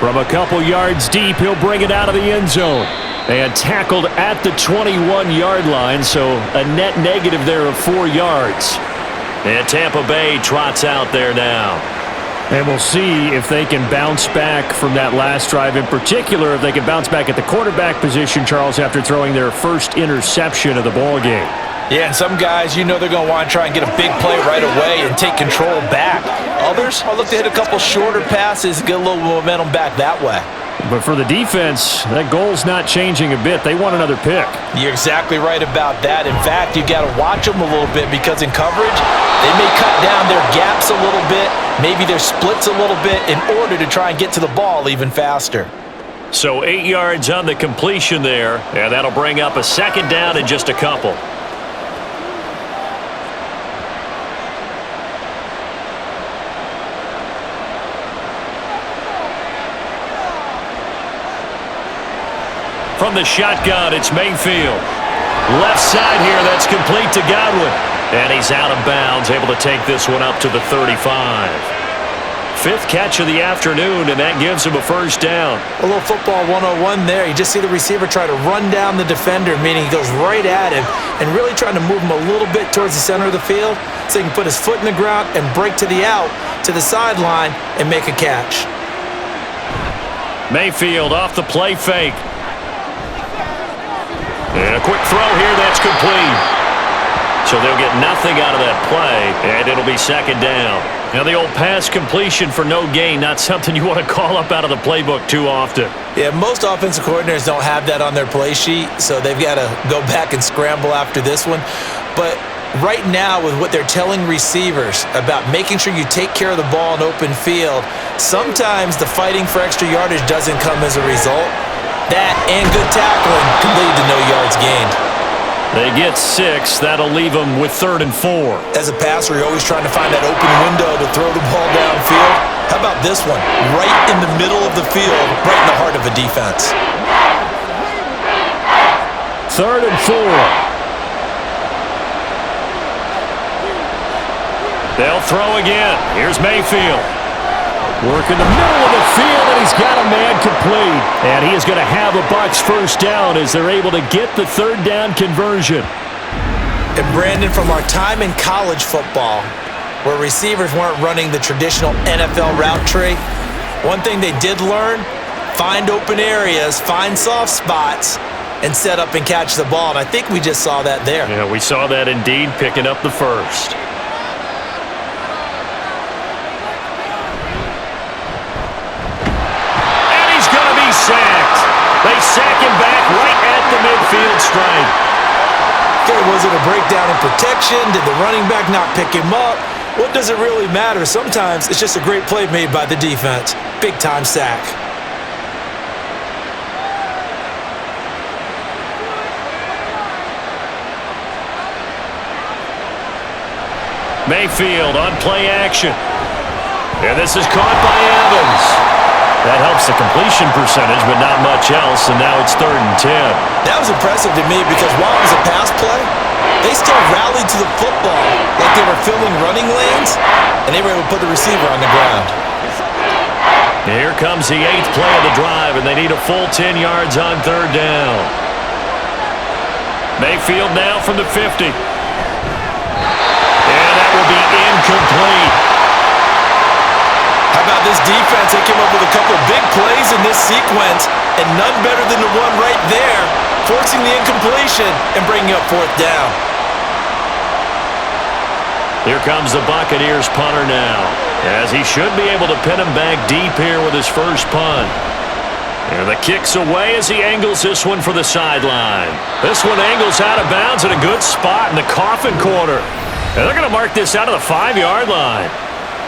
From a couple yards deep, he'll bring it out of the end zone. And tackled at the 21-yard line, so a net negative there of 4 yards. And Tampa Bay trots out there now. And we'll see if they can bounce back from that last drive. In particular, if they can bounce back at the quarterback position, Charles, after throwing their first interception of the ball game. Yeah, and some guys, you know they're going to want to try and get a big play right away and take control back. Others will look to hit a couple shorter passes, get a little momentum back that way. But for the defense, that goal's not changing a bit. They want another pick. You're exactly right about that. In fact, you got to watch them a little bit because in coverage, they may cut down their gaps a little bit, maybe their splits a little bit in order to try and get to the ball even faster. So 8 yards on the completion there, and that'll bring up a 2nd down in just a couple. From the shotgun, it's Mayfield. Left side here, that's complete to Godwin. And he's out of bounds, able to take this one up to the 35. Fifth catch of the afternoon, and that gives him a first down. A little football 101 there. You just see the receiver try to run down the defender, meaning he goes right at him and really trying to move him a little bit towards the center of the field so he can put his foot in the ground and break to the out, to the sideline, and make a catch. Mayfield off the play fake. And a quick throw here, that's complete. So they'll get nothing out of that play, and it'll be second down. Now the old pass completion for no gain, not something you want to call up out of the playbook too often. Yeah, most offensive coordinators don't have that on their play sheet, so they've got to go back and scramble after this one. But right now, with what they're telling receivers about making sure you take care of the ball in open field, sometimes the fighting for extra yardage doesn't come as a result. That and good tackling can lead to no yards gained. They get 6. That'll leave them with 3rd and 4. As a passer, you're always trying to find that open window to throw the ball downfield. How about this one? Right in the middle of the field, right in the heart of a defense. 3rd and 4. They'll throw again. Here's Mayfield. Working the middle of the field, and he's got a man complete. And he is going to have a Bucs first down as they're able to get the 3rd down conversion. And Brandon, from our time in college football, where receivers weren't running the traditional NFL route tree, one thing they did learn, find open areas, find soft spots, and set up and catch the ball. And I think we just saw that there. Yeah, we saw that indeed, picking up the first. Sacked. They sack him back right at the midfield stripe. Okay, was it a breakdown in protection? Did the running back not pick him up? What does it really matter? Sometimes it's just a great play made by the defense. Big-time sack. Mayfield on play action. And this is caught by Evans. That helps the completion percentage, but not much else, and now it's 3rd and 10. That was impressive to me because while it was a pass play, they still rallied to the football like they were filling running lanes, and they were able to put the receiver on the ground. Here comes the 8th play of the drive, and they need a full 10 yards on 3rd down. Mayfield now from the 50. And that will be incomplete. How about this defense? They came up with a couple big plays in this sequence, and none better than the one right there, forcing the incompletion and bringing up 4th down. Here comes the Buccaneers punter now, as he should be able to pin him back deep here with his first punt. And the kick's away as he angles this one for the sideline. This one angles out of bounds in a good spot in the coffin corner. And they're going to mark this out of the 5-yard line.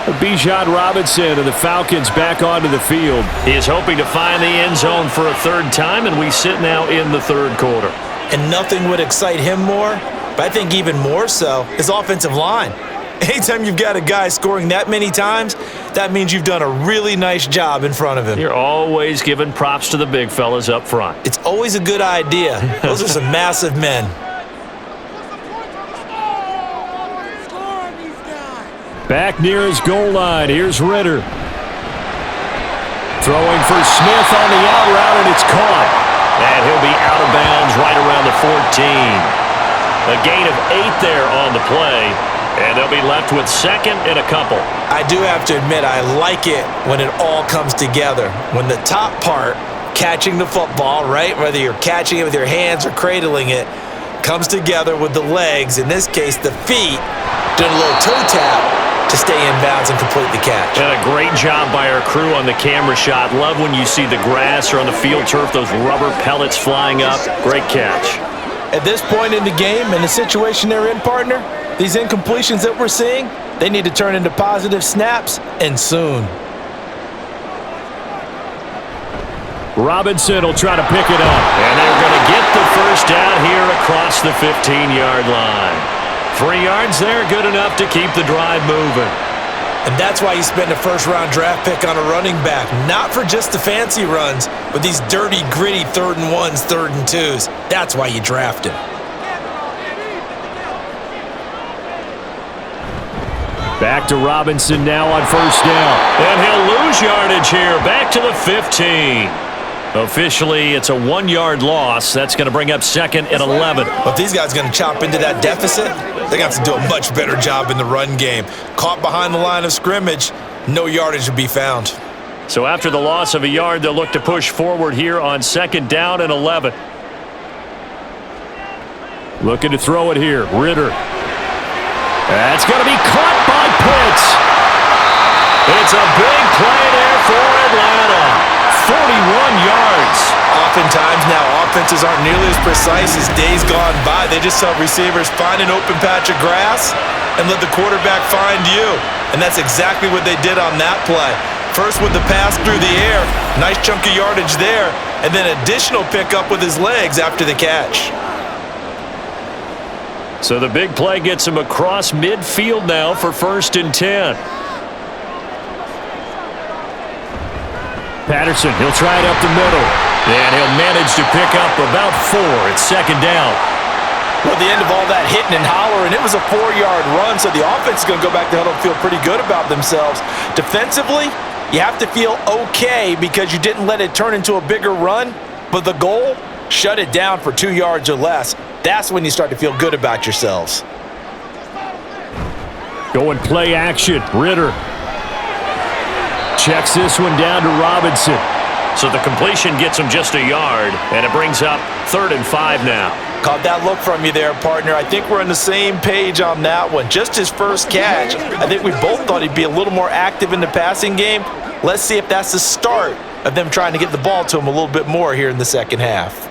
Bijan Robinson and the Falcons back onto the field. He is hoping to find the end zone for a 3rd time, and we sit now in the 3rd quarter. And nothing would excite him more, but I think even more so, his offensive line. Anytime you've got a guy scoring that many times, that means you've done a really nice job in front of him. You're always giving props to the big fellas up front. It's always a good idea. Those are some massive men. Back near his goal line, here's Ritter. Throwing for Smith on the out route, and it's caught. And he'll be out of bounds right around the 14. A gain of 8 there on the play, and they'll be left with 2nd and a couple. I do have to admit, I like it when it all comes together. When the top part, catching the football, right, whether you're catching it with your hands or cradling it, comes together with the legs, in this case the feet, doing a little toe tap to stay in bounds and complete the catch. And a great job by our crew on the camera shot. Love when you see the grass or on the field turf, those rubber pellets flying up. Great catch. At this point in the game and the situation they're in, partner, these incompletions that we're seeing, they need to turn into positive snaps, and soon. Robinson will try to pick it up. And they're going to get the first down here across the 15-yard line. 3 yards there, good enough to keep the drive moving. And that's why you spend a first-round draft pick on a running back. Not for just the fancy runs, but these dirty, gritty 3rd and 1s, 3rd and 2s. That's why you draft him. Back to Robinson now on first down. And he'll lose yardage here. Back to the 15. Officially, it's a 1-yard loss. That's going to bring up 2nd and 11. But these guys are going to chop into that deficit. They're going to have to do a much better job in the run game. Caught behind the line of scrimmage, no yardage to be found. So after the loss of a yard, they'll look to push forward here on 2nd down and 11. Looking to throw it here. Ritter. That's going to be caught by Pitts. It's a big play there for Atlanta. 41 yards. Oftentimes now, offenses aren't nearly as precise as days gone by. They just tell receivers, find an open patch of grass and let the quarterback find you. And that's exactly what they did on that play. First with the pass through the air, nice chunk of yardage there, and then additional pickup with his legs after the catch. So the big play gets him across midfield now for 1st and 10. Patterson, he'll try it up the middle. And he'll manage to pick up about 4. It's 2nd down. Well, at the end of all that hitting and hollering, it was a 4-yard run, so the offense is going to go back to huddle and feel pretty good about themselves. Defensively, you have to feel okay because you didn't let it turn into a bigger run, but the goal, shut it down for 2 yards or less. That's when you start to feel good about yourselves. Going play action. Ritter checks this one down to Robinson. So the completion gets him just a yard, and it brings up 3rd and 5 now. Caught that look from you there, partner. I think we're on the same page on that one. Just his first catch. I think we both thought he'd be a little more active in the passing game. Let's see if that's the start of them trying to get the ball to him a little bit more here in the second half.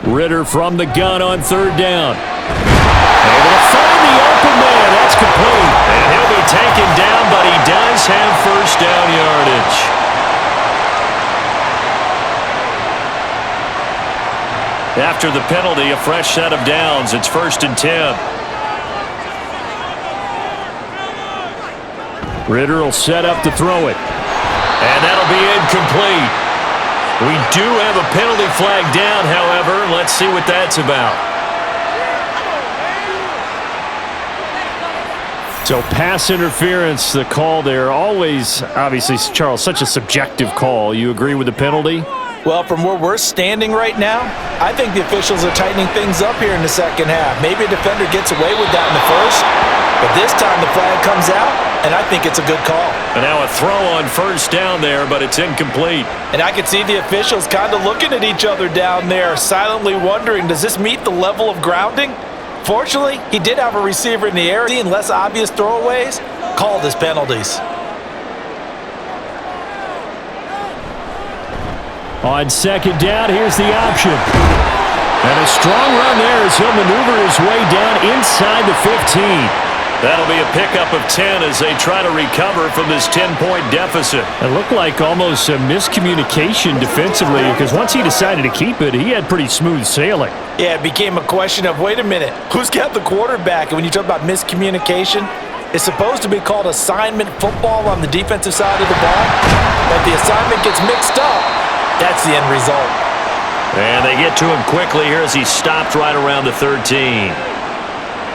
Ritter from the gun on 3rd down. Able to find the open man. That's complete. And he'll be taken down, but he does have 1st down yardage. After the penalty, a fresh set of downs. It's 1st and 10. Ritter will set up to throw it. And that'll be incomplete. We do have a penalty flag down, however. Let's see what that's about. So pass interference, the call there. Always, obviously, Charles, such a subjective call. You agree with the penalty? Well, from where we're standing right now, I think the officials are tightening things up here in the second half. Maybe a defender gets away with that in the first, but this time the flag comes out, and I think it's a good call. And now a throw on 1st down there, but it's incomplete. And I can see the officials kind of looking at each other down there, silently wondering, does this meet the level of grounding? Fortunately, he did have a receiver in the air, and less obvious throwaways called as penalties. On 2nd down, here's the option. And a strong run there as he'll maneuver his way down inside the 15. That'll be a pickup of 10 as they try to recover from this 10-point deficit. It looked like almost a miscommunication defensively because once he decided to keep it, he had pretty smooth sailing. Yeah, it became a question of, wait a minute, who's got the quarterback? And when you talk about miscommunication, it's supposed to be called assignment football on the defensive side of the ball. But the assignment gets mixed up. That's the end result. And they get to him quickly here as he stopped right around the 13.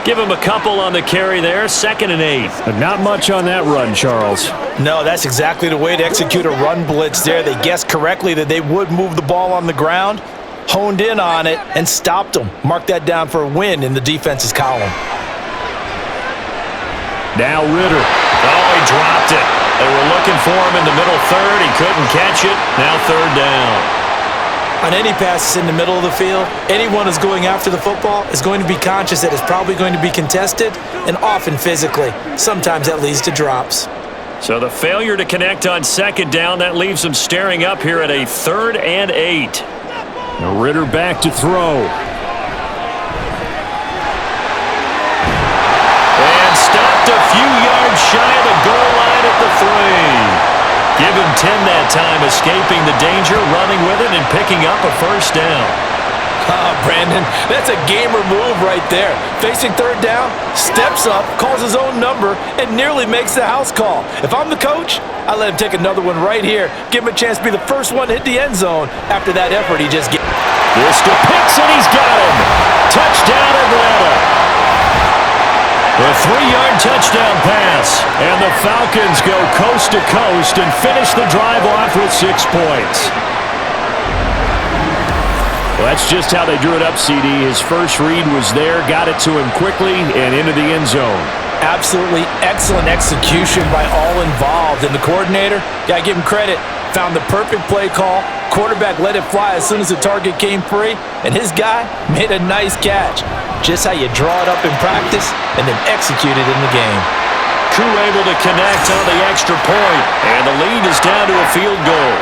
Give him a couple on the carry there, 2nd and 8. But not much on that run, Charles. No, that's exactly the way to execute a run blitz there. They guessed correctly that they would move the ball on the ground, honed in on it, and stopped them. Mark that down for a win in the defense's column. Now Ritter. Oh, he dropped it. They were looking for him in the middle 3rd. He couldn't catch it. Now 3rd down. On any passes in the middle of the field, anyone who's going after the football is going to be conscious that it's probably going to be contested and often physically. Sometimes that leads to drops. So the failure to connect on 2nd down, that leaves them staring up here at a 3rd and 8. Now Ritter back to throw. And stopped a few yards shy of the goal line at the 3. Give him 10 that time, escaping the danger, running with it, and picking up a 1st down. Brandon, that's a gamer move right there. Facing 3rd down, steps up, calls his own number, and nearly makes the house call. If I'm the coach, I let him take another one right here. Give him a chance to be the first one to hit the end zone after that effort he just gave. This to Pitts, and he's got him. Touchdown, Atlanta. A 3-yard touchdown pass. And the Falcons go coast to coast and finish the drive off with 6 points. Well, that's just how they drew it up, CD. His first read was there, got it to him quickly, and into the end zone. Absolutely excellent execution by all involved. And the coordinator, got to give him credit, found the perfect play call. Quarterback let it fly as soon as the target came free, and his guy made a nice catch. Just how you draw it up in practice and then execute it in the game. True able to connect on the extra point, and the lead is down to a field goal.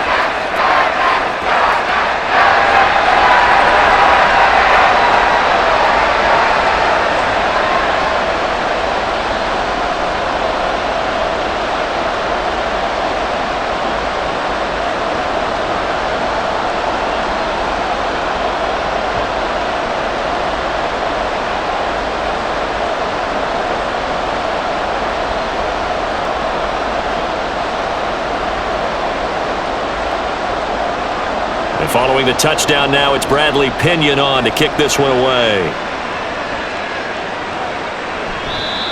Following the touchdown now, it's Bradley Pinion on to kick this one away.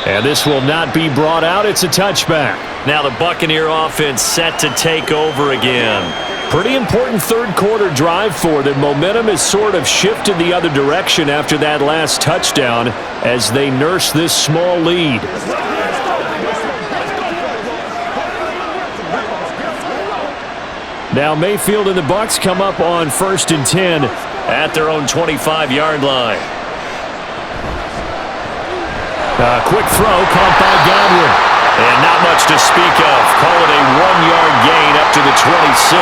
And this will not be brought out. It's a touchback. Now the Buccaneer offense set to take over again. Pretty important third quarter drive for them. Momentum has sort of shifted the other direction after that last touchdown as they nurse this small lead. Now Mayfield and the Bucs come up on 1st and 10 at their own 25-yard line. Quick throw caught by Godwin. And not much to speak of. Call it a 1-yard gain up to the 26.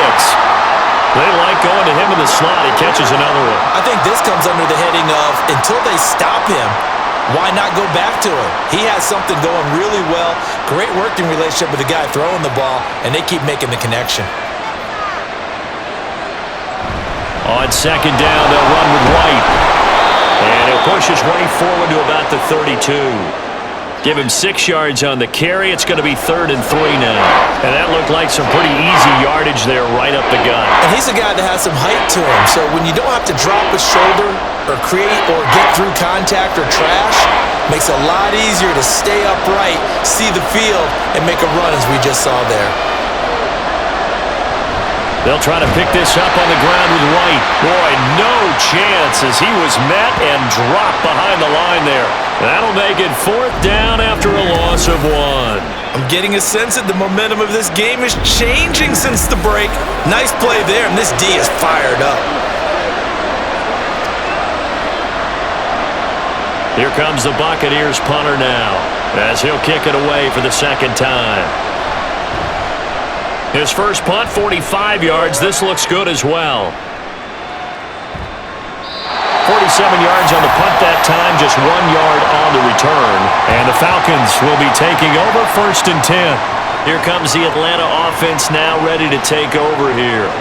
They like going to him in the slot. He catches another one. I think this comes under the heading of until they stop him, why not go back to him? He has something going really well. Great working relationship with the guy throwing the ball, and they keep making the connection. On 2nd down, they'll run with White. And he'll push his way forward to about the 32. Give him 6 yards on the carry. It's going to be 3rd and 3 now. And that looked like some pretty easy yardage there right up the gut. And he's a guy that has some height to him. So when you don't have to drop a shoulder or create or get through contact or trash, makes it a lot easier to stay upright, see the field, and make a run as we just saw there. They'll try to pick this up on the ground with White. Boy, no chance as he was met and dropped behind the line there. That'll make it 4th down after a loss of 1. I'm getting a sense that the momentum of this game is changing since the break. Nice play there, and this D is fired up. Here comes the Buccaneers punter now as he'll kick it away for the 2nd time. His first punt, 45 yards. This looks good as well. 47 yards on the punt that time, just 1 yard on the return. And the Falcons will be taking over 1st and 10. Here comes the Atlanta offense now ready to take over here.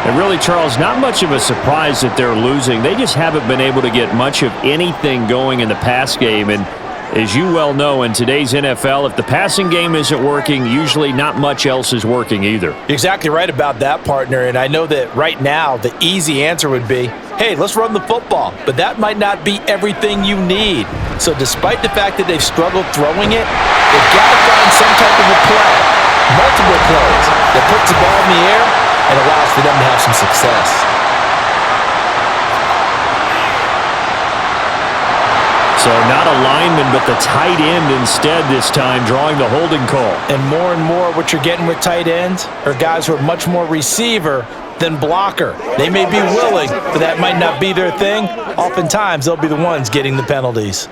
And really, Charles, not much of a surprise that they're losing. They just haven't been able to get much of anything going in the pass game. And as you well know, in today's NFL, if the passing game isn't working, usually not much else is working either. You're exactly right about that, partner. And I know that right now the easy answer would be, hey, let's run the football. But that might not be everything you need. So despite the fact that they've struggled throwing it, they've got to find some type of a play, multiple plays, that puts the ball in the air and allows for them to have some success. So not a lineman, but the tight end instead this time, drawing the holding call. And more what you're getting with tight ends are guys who are much more receiver than blocker. They may be willing, but that might not be their thing. Oftentimes, they'll be the ones getting the penalties.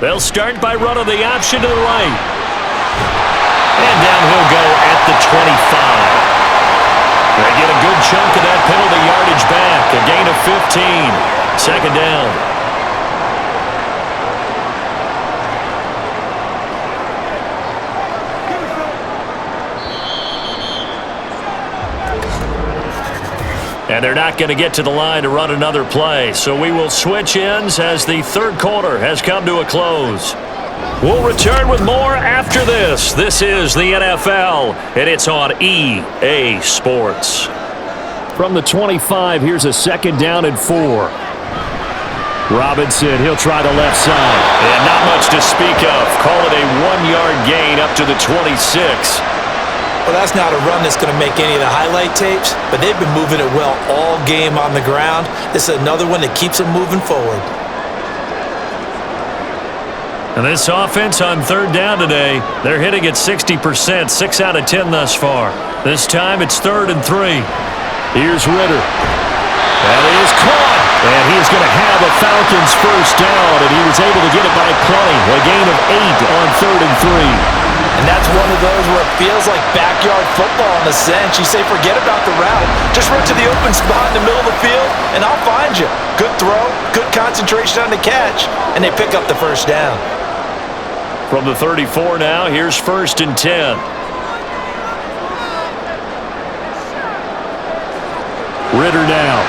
They'll start by running the option to the right. And down he'll go at the 25. They get a good chunk of that penalty yardage back. A gain of 15. 2nd down. And they're not going to get to the line to run another play. So we will switch ends as the 3rd quarter has come to a close. We'll return with more after this. This is the NFL, and it's on EA Sports. From the 25, here's a 2nd down and 4. Robinson, he'll try the left side. And not much to speak of. Call it a 1-yard gain up to the 26. Well, that's not a run that's going to make any of the highlight tapes, but they've been moving it well all game on the ground. This is another one that keeps them moving forward. And this offense on 3rd down today, they're hitting at 60%, 6 out of 10 thus far. This time it's 3rd and 3. Here's Ritter. That is caught. And he's going to have a Falcons first down, and he was able to get it by plenty. A gain of 8 on 3rd and 3. And that's one of those where it feels like backyard football in a sense. You say forget about the route. Just run to the open spot in the middle of the field, and I'll find you. Good throw, good concentration on the catch, and they pick up the first down. From the 34 now, here's 1st and 10. Ritter now.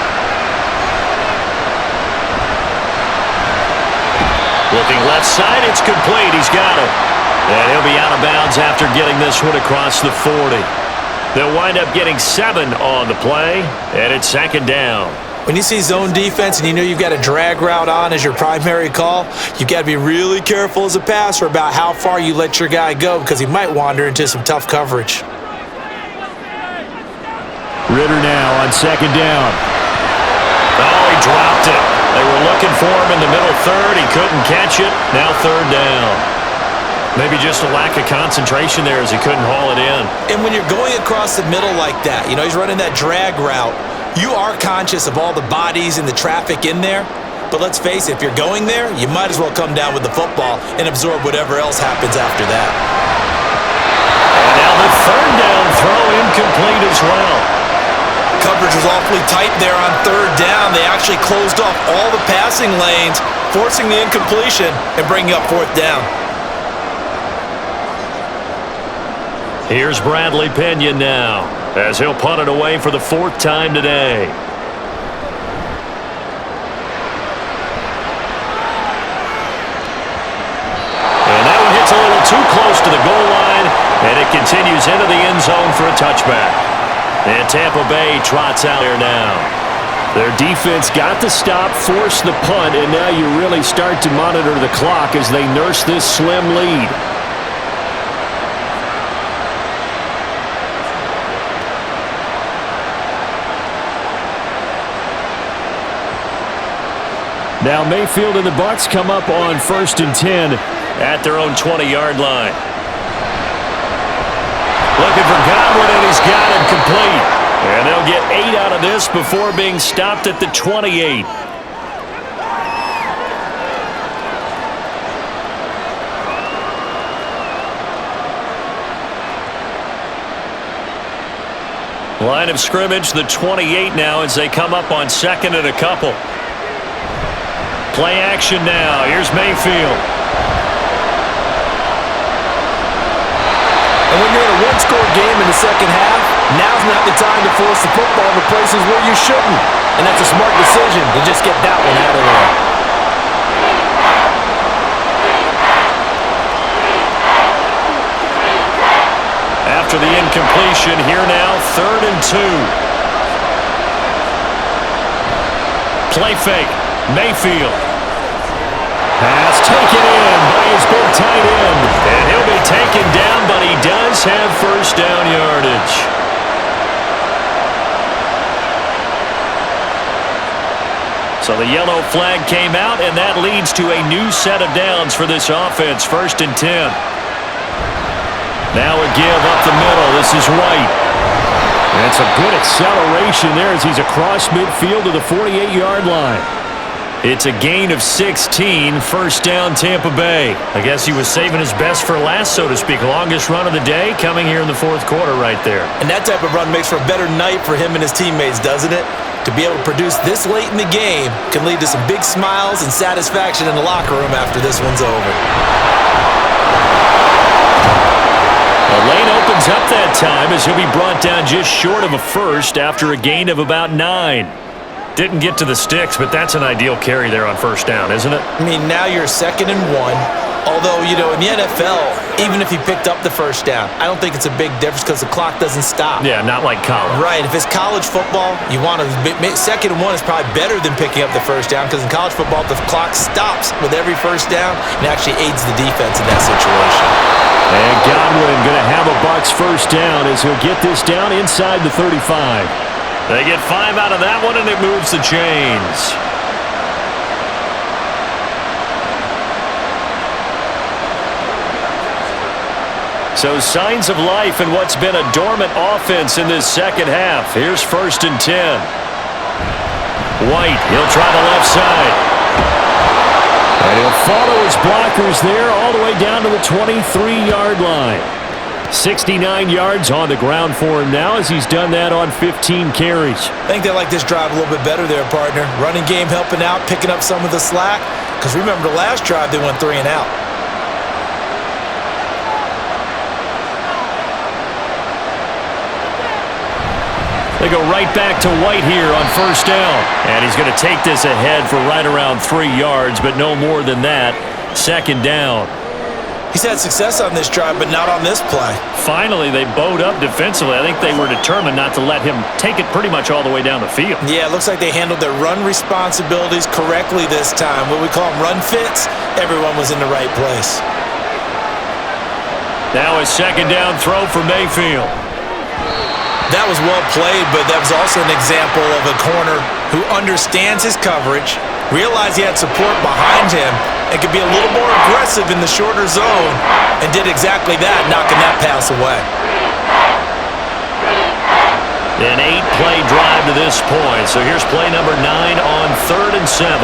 Looking left side, it's complete. He's got it. And he'll be out of bounds after getting this one across the 40. They'll wind up getting 7 on the play, and it's 2nd down. When you see zone defense and you know you've got a drag route on as your primary call, you've got to be really careful as a passer about how far you let your guy go because he might wander into some tough coverage. Ritter now on 2nd down. Oh, he dropped it. They were looking for him in the middle 3rd. He couldn't catch it. Now 3rd down. Maybe just a lack of concentration there as he couldn't haul it in. And when you're going across the middle like that, you know, he's running that drag route, you are conscious of all the bodies and the traffic in there. But let's face it, if you're going there, you might as well come down with the football and absorb whatever else happens after that. And now the 3rd down throw incomplete as well. Coverage was awfully tight there on 3rd down. They actually closed off all the passing lanes, forcing the incompletion and bringing up 4th down. Here's Bradley Pena now, as he'll punt it away for the 4th time today. And that one hits a little too close to the goal line, and it continues into the end zone for a touchback. And Tampa Bay trots out here now. Their defense got the stop, forced the punt, and now you really start to monitor the clock as they nurse this slim lead. Now Mayfield and the BUCS come up on 1st and 10 at their own 20-yard line. Looking for Godwin, and he's got him complete. And they'll get 8 out of this before being stopped at the 28. Line of scrimmage, the 28 now as they come up on 2nd and a couple. Play action now. Here's Mayfield. And when you're in a one-score game in the second half, now's not the time to force the football to places where you shouldn't. And that's a smart decision to just get that one out of there. After the incompletion, here now, 3rd and 2. Play fake. Mayfield. Pass taken in by his big tight end. And he'll be taken down, but he does have first down yardage. So the yellow flag came out, and that leads to a new set of downs for this offense. 1st and 10. Now a give up the middle. This is White. That's a good acceleration there as he's across midfield to the 48-yard line. It's a gain of 16, first down Tampa Bay. I guess he was saving his best for last, so to speak. Longest run of the day coming here in the 4th quarter right there. And that type of run makes for a better night for him and his teammates, doesn't it? To be able to produce this late in the game can lead to some big smiles and satisfaction in the locker room after this one's over. The lane opens up that time as he'll be brought down just short of a first after a gain of about 9. Didn't get to the sticks, but that's an ideal carry there on first down, isn't it? I mean, now you're 2nd and 1. Although, in the NFL, even if he picked up the first down, I don't think it's a big difference because the clock doesn't stop. Yeah, not like college. Right. If it's college football, you want to second and one is probably better than picking up the first down because in college football, the clock stops with every first down and actually aids the defense in that situation. And Godwin going to have a Bucs first down as he'll get this down inside the 35. They get 5 out of that one, and it moves the chains. So signs of life in what's been a dormant offense in this second half. Here's 1st and 10. White, he'll try the left side. And he'll follow his blockers there all the way down to the 23-yard line. 69 yards on the ground for him now as he's done that on 15 carries. I think they like this drive a little bit better there, partner. Running game helping out, picking up some of the slack. Because remember the last drive, they went 3 and out. They go right back to White here on 1st down. And he's going to take this ahead for right around 3 yards, but no more than that. 2nd down. He's had success on this drive, but not on this play. Finally, they bowed up defensively. I think they were determined not to let him take it pretty much all the way down the field. Yeah, it looks like they handled their run responsibilities correctly this time. What we call them run fits, everyone was in the right place. Now a 2nd down throw for Mayfield. That was well played, but that was also an example of a corner who understands his coverage, realized he had support behind him, and could be a little more aggressive in the shorter zone, and did exactly that, knocking that pass away. An 8-play drive to this point. So here's play number 9 on 3rd and 7.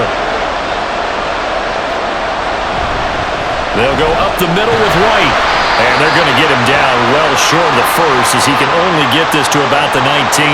They'll go up the middle with White. And they're going to get him down well short of the first as he can only get this to about the 19.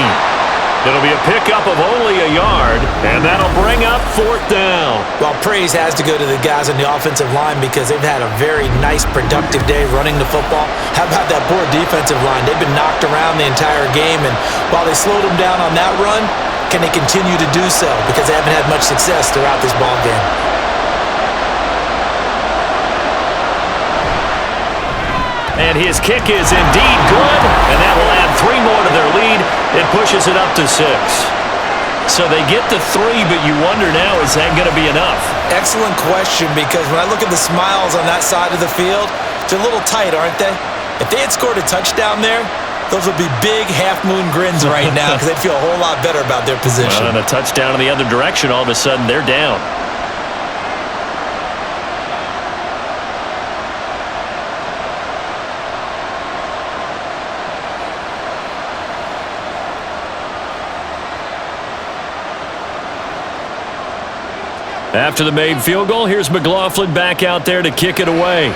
It'll be a pickup of only a yard, and that'll bring up 4th down. Well, praise has to go to the guys on the offensive line because they've had a very nice, productive day running the football. How about that poor defensive line? They've been knocked around the entire game, and while they slowed them down on that run, can they continue to do so? Because they haven't had much success throughout this ball game. And his kick is indeed good, and that will add 3 more to their lead. It pushes it up to 6. So they get the 3, but you wonder now, is that going to be enough? Excellent question, because when I look at the smiles on that side of the field, they're a little tight, aren't they? If they had scored a touchdown there, those would be big half-moon grins right now because they'd feel a whole lot better about their position. Well, and a touchdown in the other direction, all of a sudden they're down. After the made field goal, here's McLaughlin back out there to kick it away.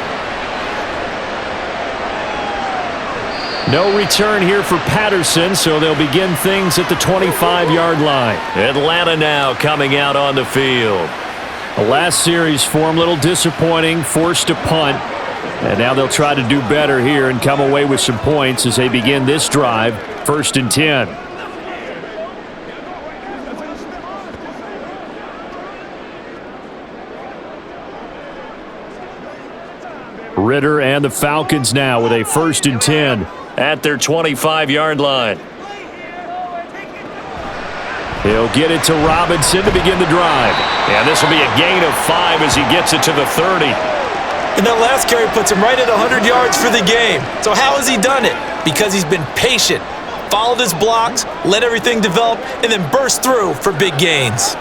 No return here for Patterson, so they'll begin things at the 25-yard line. Atlanta now coming out on the field. The last series for him, a little disappointing, forced to punt. And now they'll try to do better here and come away with some points as they begin this drive, 1st and 10. Ritter and the Falcons now with a 1st and 10 at their 25-yard line. He'll get it to Robinson to begin the drive. And this will be a gain of 5 as he gets it to the 30. And that last carry puts him right at 100 yards for the game. So how has he done it? Because he's been patient, followed his blocks, let everything develop, and then burst through for big gains.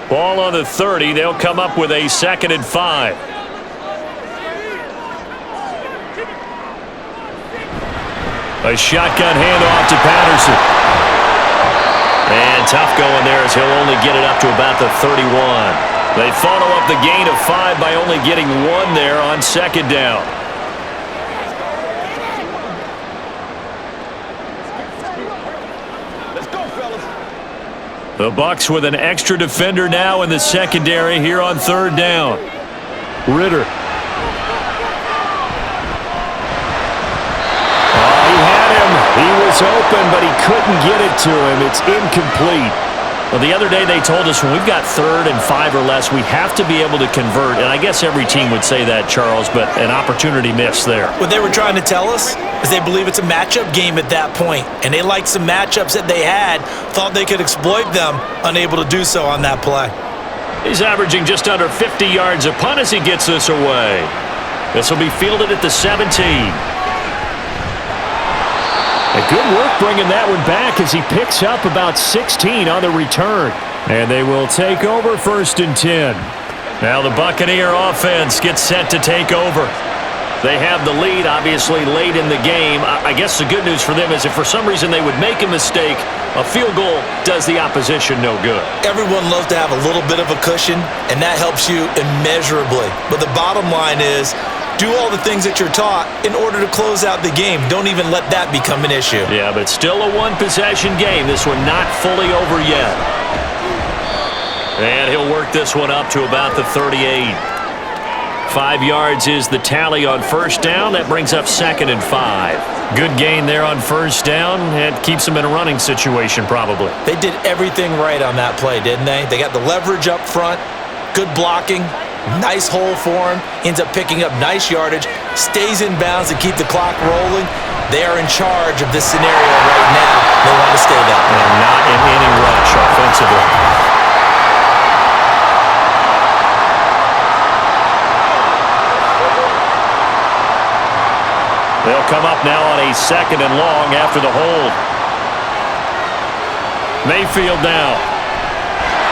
Ball on the 30. They'll come up with a 2nd and 5. A shotgun handoff to Patterson. And tough going there as he'll only get it up to about the 31. They follow up the gain of 5 by only getting 1 there on 2nd down. Let's go, fellas. The Bucs with an extra defender now in the secondary here on 3rd down. Ritter. He was open, but he couldn't get it to him. It's incomplete. Well, the other day they told us when we've got 3rd and 5 or less, we have to be able to convert. And I guess every team would say that, Charles, but an opportunity missed there. What they were trying to tell us is they believe it's a matchup game at that point, and they liked some matchups that they had, thought they could exploit them, unable to do so on that play. He's averaging just under 50 yards a punt as he gets this away. This will be fielded at the 17. A good work bringing that one back as he picks up about 16 on the return. And they will take over 1st and 10. Now the Buccaneer offense gets set to take over. They have the lead, obviously, late in the game. I guess the good news for them is if for some reason they would make a mistake, a field goal does the opposition no good. Everyone loves to have a little bit of a cushion, and that helps you immeasurably. But the bottom line is, do all the things that you're taught in order to close out the game. Don't even let that become an issue. Yeah, but still a one-possession game. This one not fully over yet. And he'll work this one up to about the 38. 5 yards is the tally on 1st down. That brings up 2nd and 5. Good gain there on 1st down. And keeps them in a running situation probably. They did everything right on that play, didn't they? They got the leverage up front, good blocking, nice hole for him, ends up picking up nice yardage, stays in bounds to keep the clock rolling. They are in charge of this scenario right now. They want to stay that way. And not in any rush offensively. They'll come up now on a 2nd and long after the hold. Mayfield now.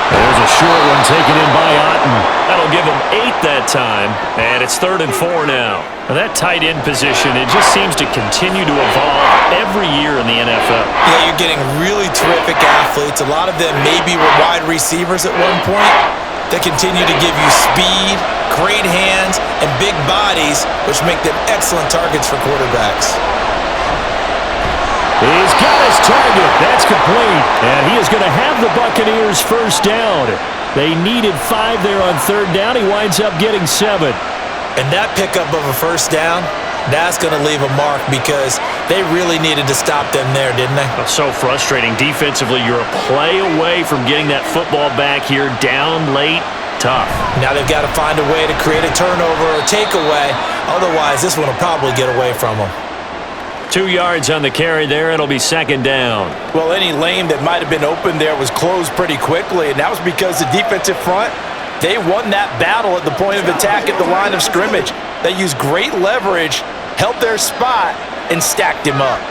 There's a short one taken in by Otten. That'll give him 8 that time, and it's 3rd and 4 now. Now that tight end position, it just seems to continue to evolve every year in the NFL. Yeah, you're getting really terrific athletes. A lot of them maybe were wide receivers at one point. They continue to give you speed, great hands, and big bodies, which make them excellent targets for quarterbacks. He's got his target. That's complete. And he is going to have the Buccaneers 1st down. They needed 5 there on 3rd down. He winds up getting 7. And that pickup of a 1st down, that's going to leave a mark because they really needed to stop them there, didn't they? So frustrating. Defensively, you're a play away from getting that football back here down late. Tough. Now they've got to find a way to create a turnover or takeaway. Otherwise, this one will probably get away from them. 2 yards on the carry there. It'll be 2nd down. Well, any lane that might have been open there was closed pretty quickly, and that was because the defensive front, they won that battle at the point of attack at the line of scrimmage. They used great leverage, held their spot, and stacked him up.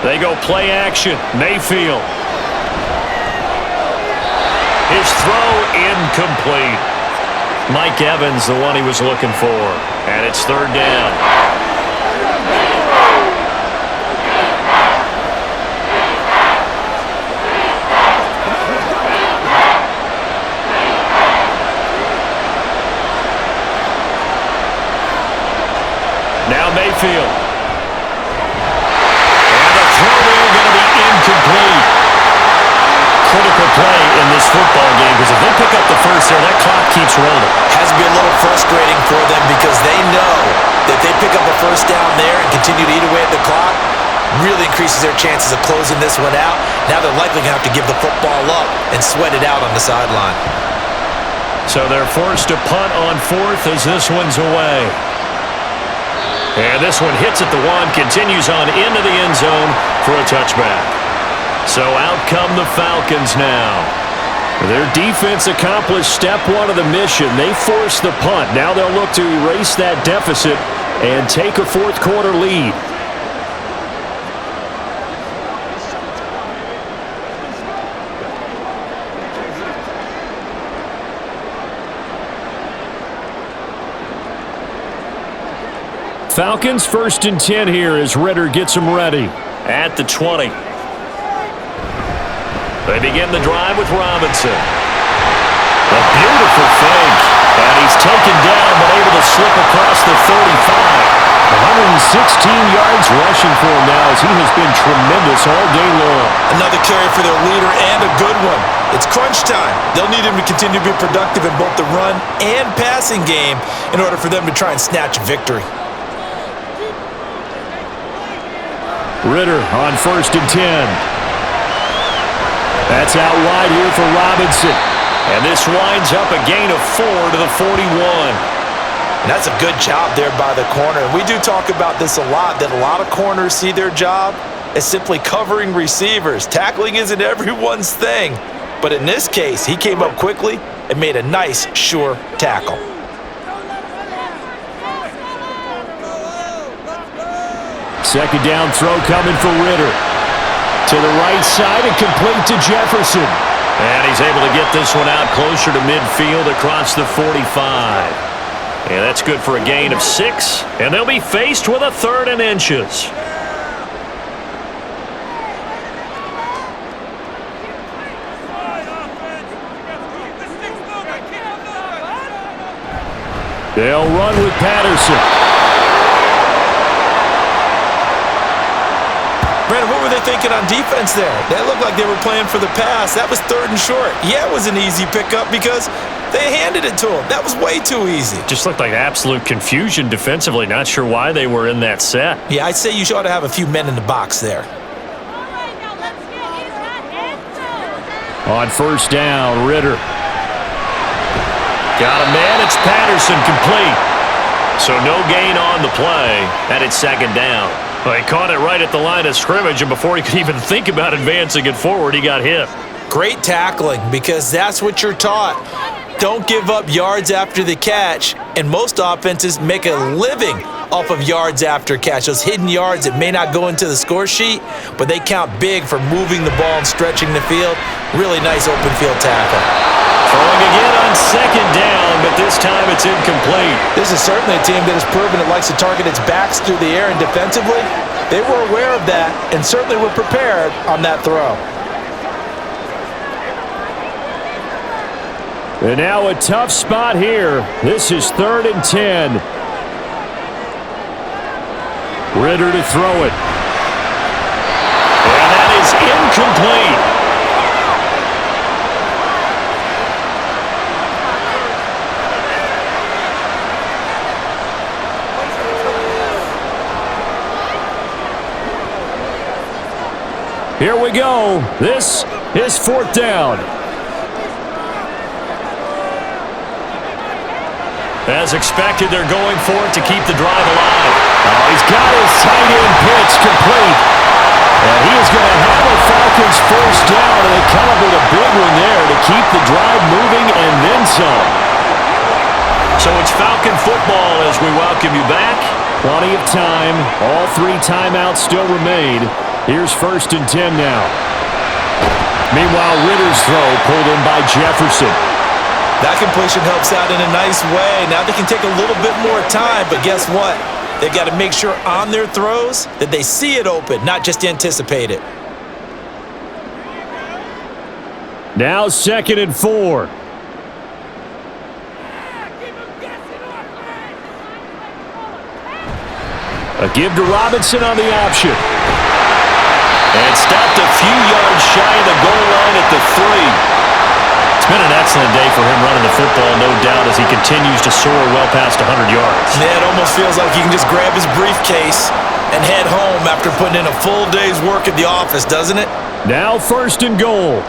They go play action. Mayfield. His throw incomplete. Mike Evans, the one he was looking for. And it's 3rd down. Now Mayfield. And the throw there going to be incomplete. Critical play in this football game because if they pick up the 1st there, that clock keeps rolling. Has to be a little frustrating for them because they know that they pick up a 1st down there and continue to eat away at the clock, really increases their chances of closing this one out. Now they're likely going to have to give the football up and sweat it out on the sideline. So they're forced to punt on 4th as this one's away. And this one hits at the 1, continues on into the end zone for a touchback. So out come the Falcons now. Their defense accomplished step 1 of the mission. They forced the punt. Now they'll look to erase that deficit and take a 4th quarter lead. Falcons 1st and 10 here as Ritter gets them ready at the 20. They begin the drive with Robinson. A beautiful fake. And he's taken down but able to slip across the 35. 116 yards rushing for him now as he has been tremendous all day long. Another carry for their leader and a good one. It's crunch time. They'll need him to continue to be productive in both the run and passing game in order for them to try and snatch a victory. Ritter on 1st and 10. That's out wide here for Robinson. And this winds up a gain of 4 to the 41. And that's a good job there by the corner. And we do talk about this a lot, that a lot of corners see their job as simply covering receivers. Tackling isn't everyone's thing. But in this case, he came up quickly and made a nice, sure tackle. Second down throw coming for Ritter. To the right side and complete to Jefferson. And he's able to get this one out closer to midfield across the 45. And that's good for a gain of 6. And they'll be faced with a 3rd and inches. They'll run with Patterson. Brandon, what were they thinking on defense there? That looked like they were playing for the pass. That was 3rd and short. Yeah, it was an easy pickup because they handed it to him. That was way too easy. Just looked like absolute confusion defensively. Not sure why they were in that set. Yeah, I'd say you ought to have a few men in the box there. On first down, Ritter. Got a man. It's Patterson, complete. So no gain on the play, and it's 2nd down. Well, he caught it right at the line of scrimmage, and before he could even think about advancing it forward, he got hit. Great tackling, because that's what you're taught. Don't give up yards after the catch, and most offenses make a living off of yards after catch. Those hidden yards that may not go into the score sheet, but they count big for moving the ball and stretching the field. Really nice open field tackle. Throwing again on 2nd down, but this time it's incomplete. This is certainly a team that has proven it likes to target its backs through the air, and defensively, they were aware of that and certainly were prepared on that throw. And now a tough spot here. This is 3rd and 10. Ritter to throw it. And that is incomplete. Here we go. This is 4th down. As expected, they're going for it to keep the drive alive. Oh, he's got his tight end pitch complete. And he is going to have a Falcons first down, and they come up with a big one there to keep the drive moving and then some. So it's Falcon football as we welcome you back. Plenty of time. All 3 timeouts still remain. Here's 1st and 10 now. Meanwhile, Ritter's throw pulled in by Jefferson. That completion helps out in a nice way. Now they can take a little bit more time, but guess what? They've got to make sure on their throws that they see it open, not just anticipate it. Now 2nd and 4. A give to Robinson on the option. And stopped a few yards shy of the goal line at the 3. It's been an excellent day for him running the football, no doubt, as he continues to soar well past 100 yards. Yeah, it almost feels like he can just grab his briefcase and head home after putting in a full day's work at the office, doesn't it? Now 1st and goal.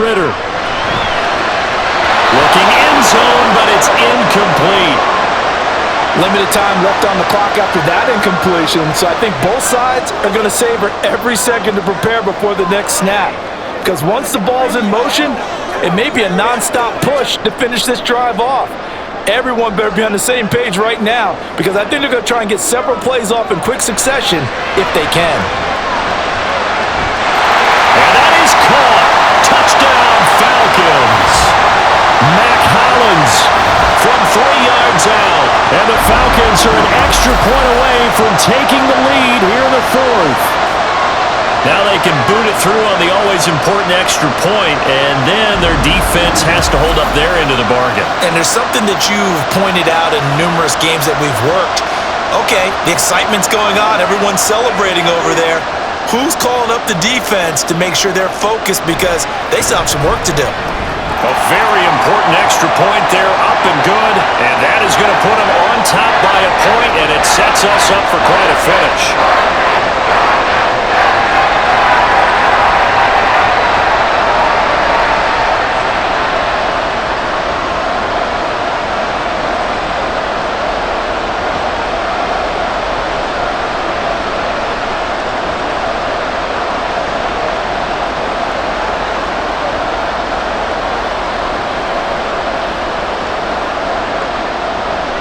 Ritter. Looking end zone, but it's incomplete. Limited time left on the clock after that incompletion, so I think both sides are going to savor every second to prepare before the next snap. Because once the ball's in motion, it may be a non-stop push to finish this drive off. Everyone better be on the same page right now, because I think they're going to try and get several plays off in quick succession if they can. And that is caught. Touchdown, Falcons. Mac Hollins from 3 yards out. And the Falcons are an extra point away from taking the lead here in the 4th. Now they can boot it through on the always important extra point, and then their defense has to hold up their end of the bargain. And there's something that you've pointed out in numerous games that we've worked. Okay, the excitement's going on. Everyone's celebrating over there. Who's calling up the defense to make sure they're focused, because they still have some work to do? A very important extra point there, up and good, and that is going to put them on top by a point, and it sets us up for quite a finish.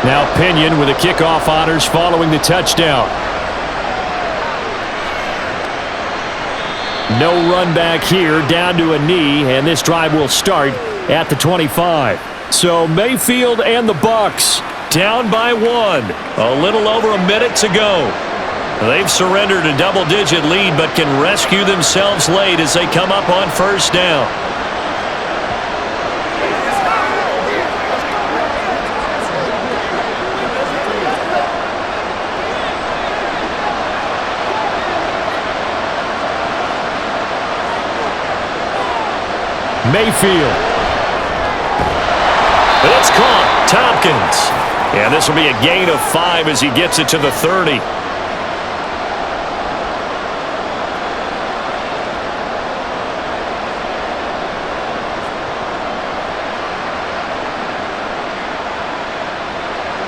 Now Pinion with the kickoff honors following the touchdown. No run back here, down to a knee, and this drive will start at the 25. So Mayfield and the Bucs down by 1. A little over a minute to go. They've surrendered a double-digit lead but can rescue themselves late as they come up on first down. Mayfield. It's caught. Tompkins. And this will be a gain of 5 as he gets it to the 30.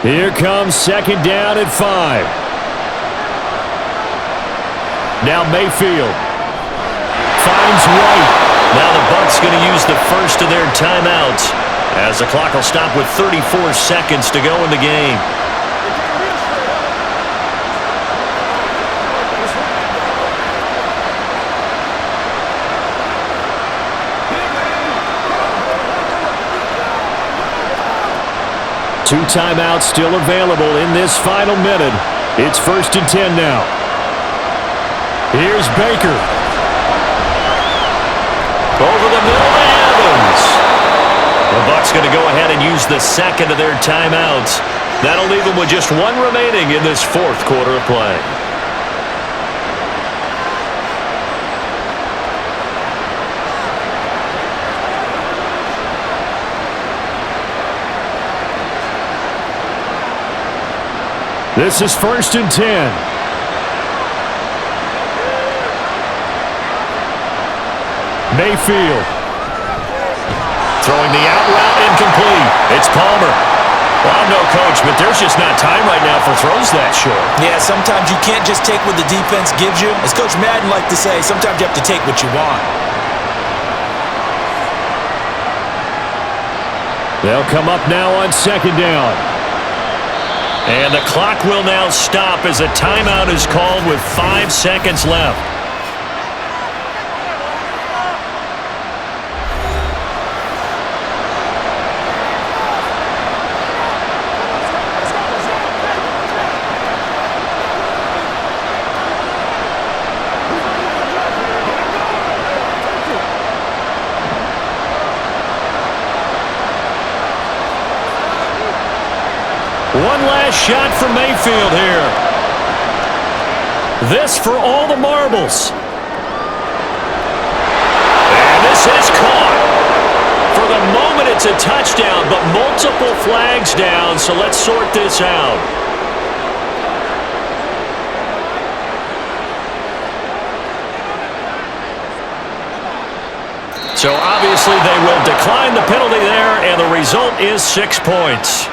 Here comes second down at 5. Now Mayfield finds White. Now the Bucs going to use the first of their timeouts as the clock will stop with 34 seconds to go in the game. Two timeouts still available in this final minute. It's 1st and 10 now. Here's Baker. Over the middle to Evans. The Bucs going to go ahead and use the second of their timeouts. That'll leave them with just 1 remaining in this 4th quarter of play. This is 1st and 10. Mayfield. Throwing the out route incomplete. It's Palmer. Well, I'm no coach, but there's just not time right now for throws that short. Yeah, sometimes you can't just take what the defense gives you. As Coach Madden liked to say, sometimes you have to take what you want. They'll come up now on second down. And the clock will now stop as a timeout is called with 5 seconds left. One last shot for Mayfield here. This for all the marbles. And this is caught. For the moment, it's a touchdown, but multiple flags down, so let's sort this out. So obviously they will decline the penalty there, and the result is 6 points.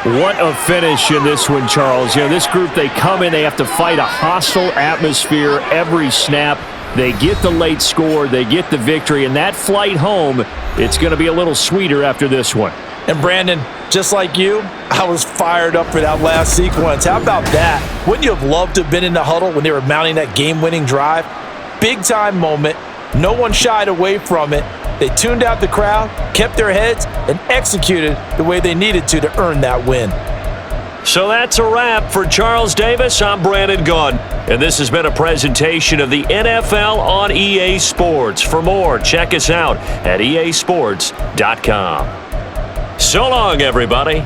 What a finish in this one, Charles. You know, this group, they come in, they have to fight a hostile atmosphere every snap. They get the late score, they get the victory, and that flight home, it's going to be a little sweeter after this one. And Brandon, just like you, I was fired up for that last sequence. How about that? Wouldn't you have loved to have been in the huddle when they were mounting that game-winning drive? Big-time moment. No one shied away from it. They tuned out the crowd, kept their heads, and executed the way they needed to earn that win. So that's a wrap for Charles Davis. I'm Brandon Gunn, and this has been a presentation of the NFL on EA Sports. For more, check us out at easports.com. So long, everybody.